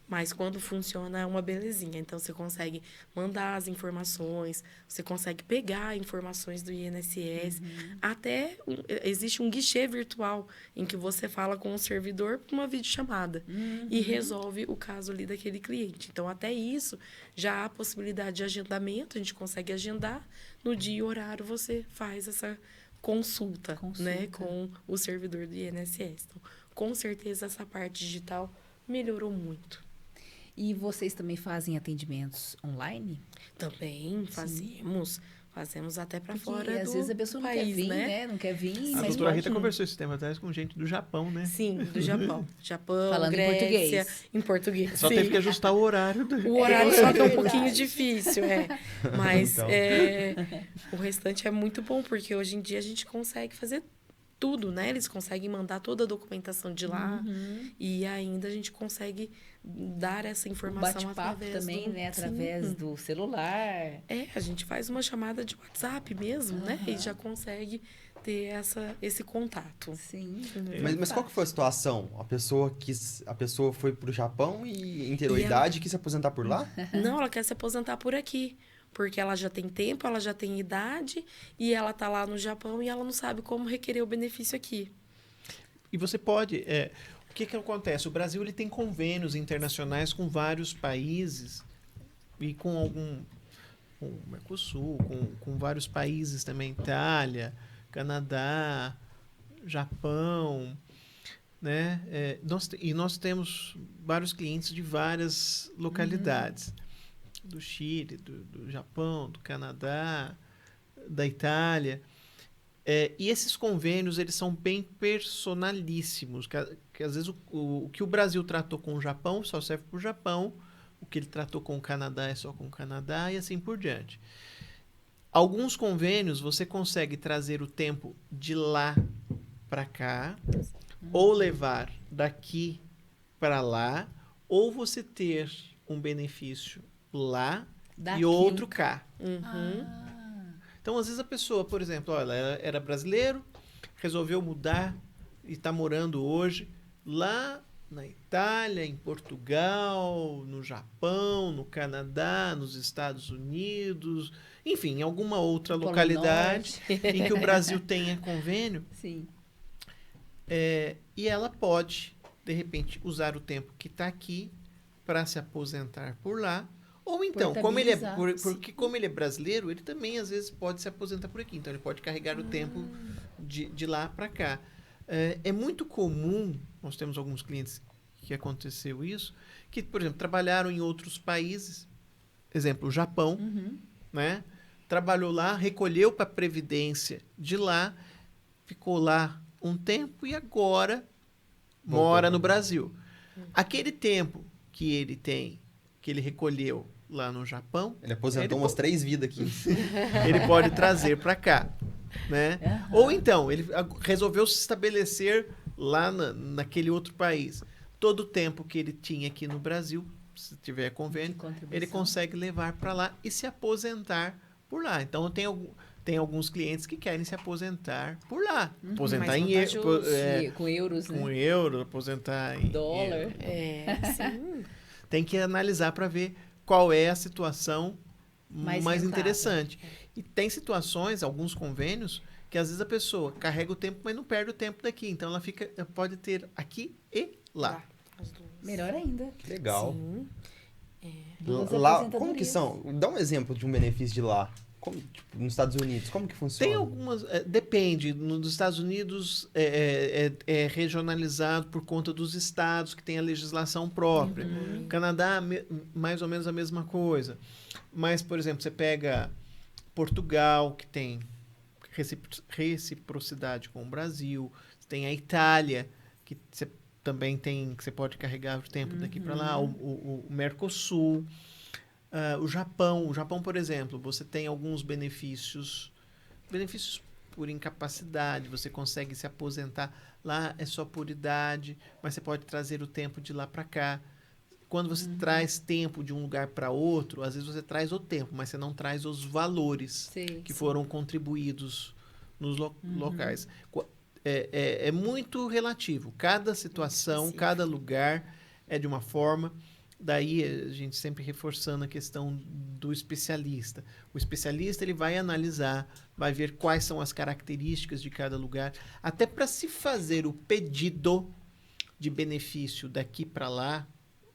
Mas quando funciona, é uma belezinha. Então, você consegue mandar as informações, você consegue pegar informações do INSS. Até existe um guichê virtual em que você fala com o servidor por uma videochamada e resolve o caso ali daquele cliente. Então, até isso, já há possibilidade de agendamento. A gente consegue agendar. No dia e horário, você faz essa consulta. Né, com o servidor do INSS. Então, com certeza, essa parte digital melhorou muito. E vocês também fazem atendimentos online? Também fazemos. Fazemos até para fora do às vezes a pessoa não país, quer vir, né? Não quer vir. A mas doutora Rita pode- conversou esse tema atrás com gente do Japão, né? Sim, do Japão. Japão, Falando em Grécia, português. em português. Só sim. teve que ajustar o horário. O horário só que é um verdade. pouquinho difícil, Mas Então. o restante é muito bom, porque hoje em dia a gente consegue fazer tudo, né? Eles conseguem mandar toda a documentação de lá e ainda a gente consegue dar essa O informação bate-papo através também, né? Através Sim. do celular. A gente faz uma chamada de WhatsApp mesmo, né? E já consegue ter esse contato. Sim. Mas qual que foi a situação? A pessoa foi pro Japão e inteirou a E ela- idade e quis se aposentar por lá? Não, ela quer se aposentar por aqui. Porque ela já tem tempo, ela já tem idade e ela tá lá no Japão e ela não sabe como requerer o benefício aqui. E você pode... o que acontece? O Brasil ele tem convênios internacionais com vários países e com o Mercosul, com vários países também, Itália, Canadá, Japão. né? Nós temos vários clientes de várias localidades. Do Chile, do Japão, do Canadá, da Itália. E esses convênios, eles são bem personalíssimos. Que às vezes o que o Brasil tratou com o Japão só serve para o Japão. O que ele tratou com o Canadá é só com o Canadá e assim por diante. Alguns convênios você consegue trazer o tempo de lá para cá, ou levar daqui para lá, ou você ter um benefício lá Daqui. e outro cá. Ah, Então, às vezes a pessoa, por exemplo, ela era brasileiro, resolveu mudar e está morando hoje lá na Itália, em Portugal, no Japão, no Canadá, nos Estados Unidos, enfim, em alguma outra Polo localidade Norte. em que o Brasil tenha convênio, sim. e ela pode, de repente, usar o tempo que está aqui para se aposentar por lá. Ou então, Portabilizar. porque como ele é brasileiro, ele também às vezes pode se aposentar por aqui. Então ele pode carregar o tempo de lá para cá. É muito comum, nós temos alguns clientes que aconteceu isso, que, por exemplo, trabalharam em outros países, exemplo, o Japão, né? Trabalhou lá, recolheu para a Previdência de lá, ficou lá um tempo e agora mora no Brasil. Aquele tempo que ele tem, que ele recolheu lá no Japão, Ele aposentou umas 3 vidas aqui. ele pode trazer para cá, né? Ou então, ele resolveu se estabelecer lá naquele outro país. Todo o tempo que ele tinha aqui no Brasil, se tiver convênio, ele consegue levar para lá e se aposentar por lá. Então, tem alguns clientes que querem se aposentar por lá. Aposentar mais em vantajoso. Com euros, né? com euro, aposentar em Dólar. euro. Sim. Tem que analisar para ver qual é a situação Mais mais rentável. interessante. E tem situações, alguns convênios, que às vezes a pessoa carrega o tempo, mas não perde o tempo daqui. Então ela pode ter aqui e lá. As duas. Melhor ainda. Legal. Sim. Duas Lá, como que aposentadorias. são? Dá um exemplo de um benefício de lá. Tipo, nos Estados Unidos, como que funciona? Tem algumas. Depende. Nos Estados Unidos é regionalizado por conta dos estados que têm a legislação própria. Canadá, mais ou menos a mesma coisa. Mas, por exemplo, você pega Portugal, que tem reciprocidade com o Brasil. Você tem a Itália, que você também tem, que você pode carregar o tempo daqui para lá. O Mercosul. O Japão, por exemplo, você tem alguns benefícios por incapacidade, você consegue se aposentar. Lá é só por idade, mas você pode trazer o tempo de lá para cá. Quando você traz tempo de um lugar para outro, às vezes você traz o tempo, mas você não traz os valores Sim, que foram contribuídos nos locais. É muito relativo. Cada situação, cada lugar é de uma forma. Daí a gente sempre reforçando a questão do especialista. O especialista ele vai analisar, vai ver quais são as características de cada lugar, até para se fazer o pedido de benefício daqui para lá,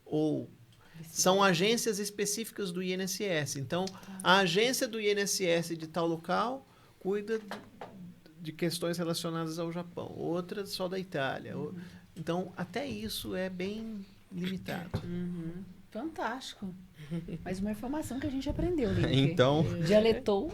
ou são agências específicas do INSS. Então, a agência do INSS de tal local cuida de questões relacionadas ao Japão, outra só da Itália. Então, até isso é bem limitado. Fantástico. Mais uma informação que a gente aprendeu, Link. Então, Dialetou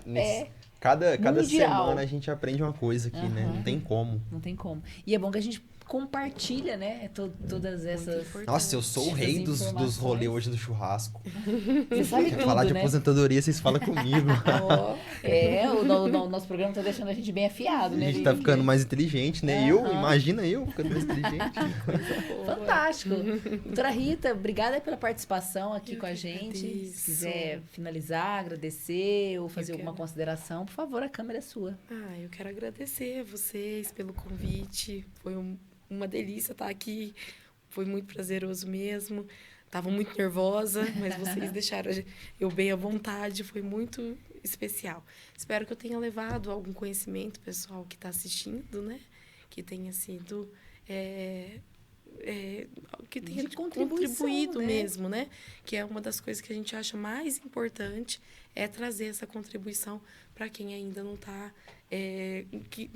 cada mundial. semana a gente aprende uma coisa aqui, né? Não tem como. Não tem como. E é bom que a gente compartilha, né? Todas essas... Nossa, eu sou o rei dos informações. rolês hoje do churrasco. Você sabe Quer tudo, falar de né? aposentadoria, vocês falam comigo. O nosso programa tá deixando a gente bem afiado, A né? gente tá Link? ficando mais inteligente, né? Imagina eu ficando mais inteligente. Fantástico. Doutora Rita, obrigada pela participação aqui com a gente. agradeço. Se quiser finalizar, agradecer ou fazer alguma quero. consideração, por favor, a câmera é sua. Eu quero agradecer a vocês pelo convite. Foi uma delícia estar aqui. Foi muito prazeroso mesmo. Estava muito nervosa, mas vocês deixaram eu bem à vontade. Foi muito especial. Espero que eu tenha levado algum conhecimento, pessoal que está assistindo, né? Que tenha sido que tenha De contribuição, contribuído né? mesmo, né? Que é uma das coisas que a gente acha mais importante, é trazer essa contribuição para quem ainda não está, que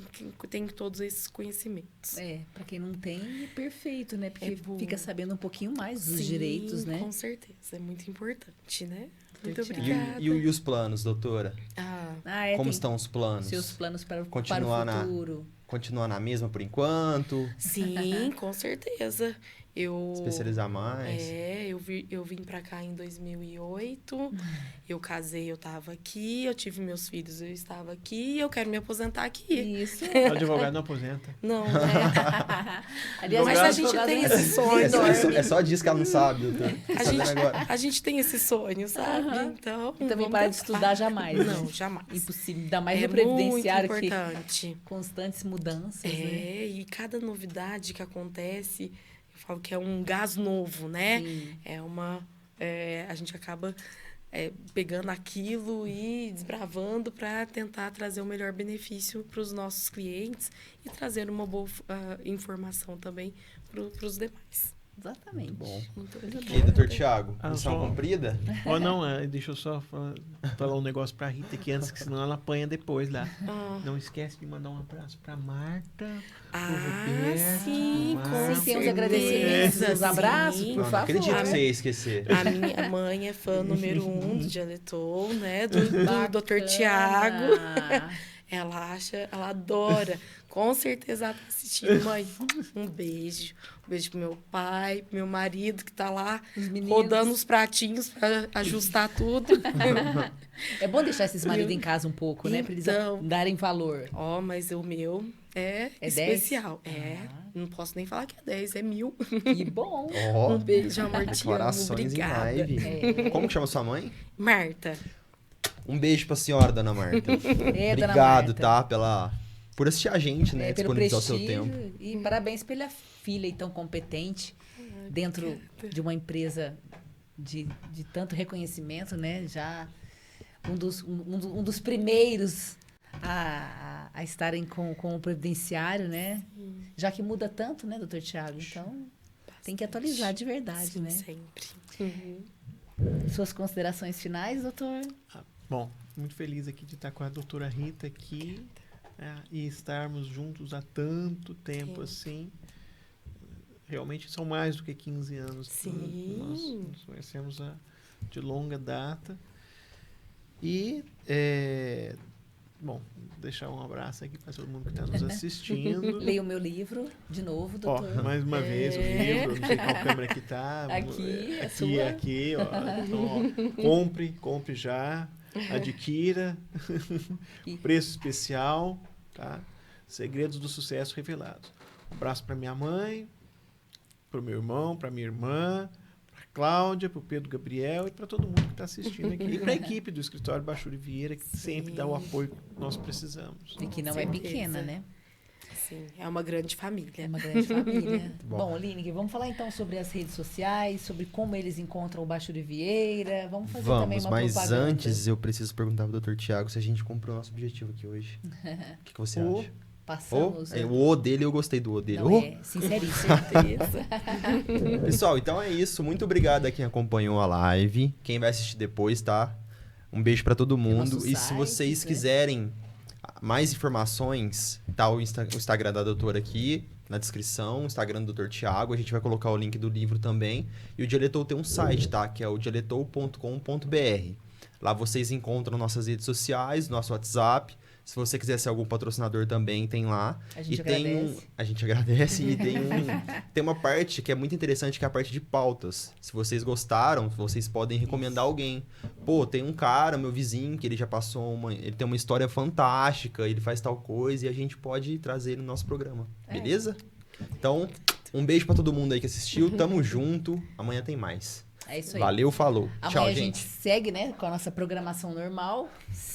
tem todos esses conhecimentos. Para quem não tem, é perfeito, né? Porque É bom. fica sabendo um pouquinho mais dos Sim, direitos, né? com certeza. É muito importante, né? Muito Doutor obrigada. E os planos, doutora? Como Tem estão os planos? seus planos para o Continuar futuro. Continuar na mesma por enquanto? Sim, com certeza. Especializar mais? Eu vim pra cá em 2008. Eu casei, eu tava aqui. Eu tive meus filhos, eu estava aqui. Eu quero me aposentar aqui. Isso. O advogado não aposenta. Não, né? Aliás, Mas a gente tem esse sonho. É só disso que ela não sabe, doutor. A gente tem esse sonho, sabe? Então, E também vamos parar de tentar. estudar jamais. né? Não, jamais. Impossível. Ainda mais É no previdenciário muito que importante. constantes mudanças, né? E cada novidade que acontece, eu falo que é um gás novo, né? Sim. A gente acaba pegando aquilo e desbravando para tentar trazer o melhor benefício para os nossos clientes e trazer uma boa informação também para os demais. Exatamente. Muito bom. Muito Coisa obrigada. E aí, doutor Tiago, Ah, missão só- cumprida? Ó, não, deixa eu só falar um negócio pra Rita aqui antes, que senão ela apanha depois lá. Não esquece de mandar um abraço pra Marta, pro Roberto, Sim, pro com Marcos. Sim, tem os certeza, agradecimentos, os sim. abraços, por Não favor. acredito que você ia esquecer. A minha mãe é fã número 1 do Dialetou, né? Do Dr. Bacana. Tiago. Ela adora. Com certeza ela tá assistindo, mãe. Um beijo. Um beijo pro meu pai, pro meu marido que tá lá Os meninos. rodando os pratinhos para ajustar tudo. É bom deixar esses maridos em casa um pouco, né? Pra eles Então. darem valor. Mas o meu é 10? especial. Não posso nem falar que é 10, é 1000. Que bom. Ó, Um beijo, amor, te amo. declarações em Obrigada. live. Como que chama sua mãe? Marta. Um beijo pra senhora, dona Marta. É, dona Obrigado, Marta. tá? Por assistir a gente, né? Pelo Disponibilizar o seu prestígio. tempo. E parabéns pela filha aí tão competente dentro de uma empresa de tanto reconhecimento, né? Já um dos primeiros a estarem com o previdenciário, né? Já que muda tanto, né, doutor Tiago? Então, tem que atualizar de verdade, Sim, né? sempre. Suas considerações finais, doutor? Bom, muito feliz aqui de estar com a doutora Rita aqui e estarmos juntos há tanto tempo assim. Realmente são mais do que 15 anos. Sim. Nós nos conhecemos de longa data. E, bom, deixar um abraço aqui para todo mundo que está nos assistindo. Leia o meu livro de novo, Ó, doutor. mais uma vez o livro, não sei qual câmera que tá. Aqui, a aqui, sua. aqui, ó. Então, ó, compre já, adquira. E- Preço especial, tá? Segredos do sucesso revelados. Um abraço para minha mãe, para o meu irmão, para minha irmã, para Cláudia, para o Pedro Gabriel e para todo mundo que está assistindo aqui. E para a equipe do Escritório Bachuri Vieira, que sempre dá o apoio que nós precisamos. E que não é certeza. pequena, né? Sim, é uma grande É família. uma grande família. Bom. Bom, Lineker, vamos falar então sobre as redes sociais, sobre como eles encontram o Bachuri Vieira. Vamos fazer também Vamos, uma mas propaganda. antes eu preciso perguntar pro Dr. Tiago se a gente cumpriu o nosso objetivo aqui hoje. O que você O- acha? Passamos. O O dele, eu gostei do O dele. Não, O. é sinceríssimo. Certeza. Pessoal, então é isso. Muito obrigado a quem acompanhou a live. Quem vai assistir depois, tá? Um beijo pra todo mundo. nosso E se site, vocês né? quiserem mais informações, tá o Instagram da doutora aqui na descrição, o Instagram do Dr. Tiago. A gente vai colocar o link do livro também. E o Dialetou tem um site, tá? Que é o dialetou.com.br. Lá vocês encontram nossas redes sociais, nosso WhatsApp. Se você quiser ser algum patrocinador também, tem lá. A gente E tem agradece. a gente agradece e tem uma parte que é muito interessante, que é a parte de pautas. Se vocês gostaram, vocês podem recomendar alguém. Pô, tem um cara, meu vizinho, que ele já passou ele tem uma história fantástica, ele faz tal coisa e a gente pode trazer ele no nosso programa. Beleza? Então, um beijo pra todo mundo aí que assistiu. Tamo junto. Amanhã tem mais. É isso aí. Valeu, falou. Amanhã Tchau, a gente gente. segue, né, com a nossa programação normal.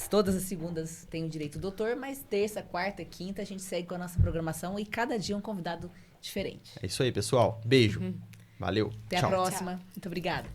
Todas as segundas tem o Direito Doutor, mas terça, quarta, quinta a gente segue com a nossa programação e cada dia um convidado diferente. É isso aí, pessoal. Beijo. Valeu. Até Tchau. a próxima. Muito obrigada.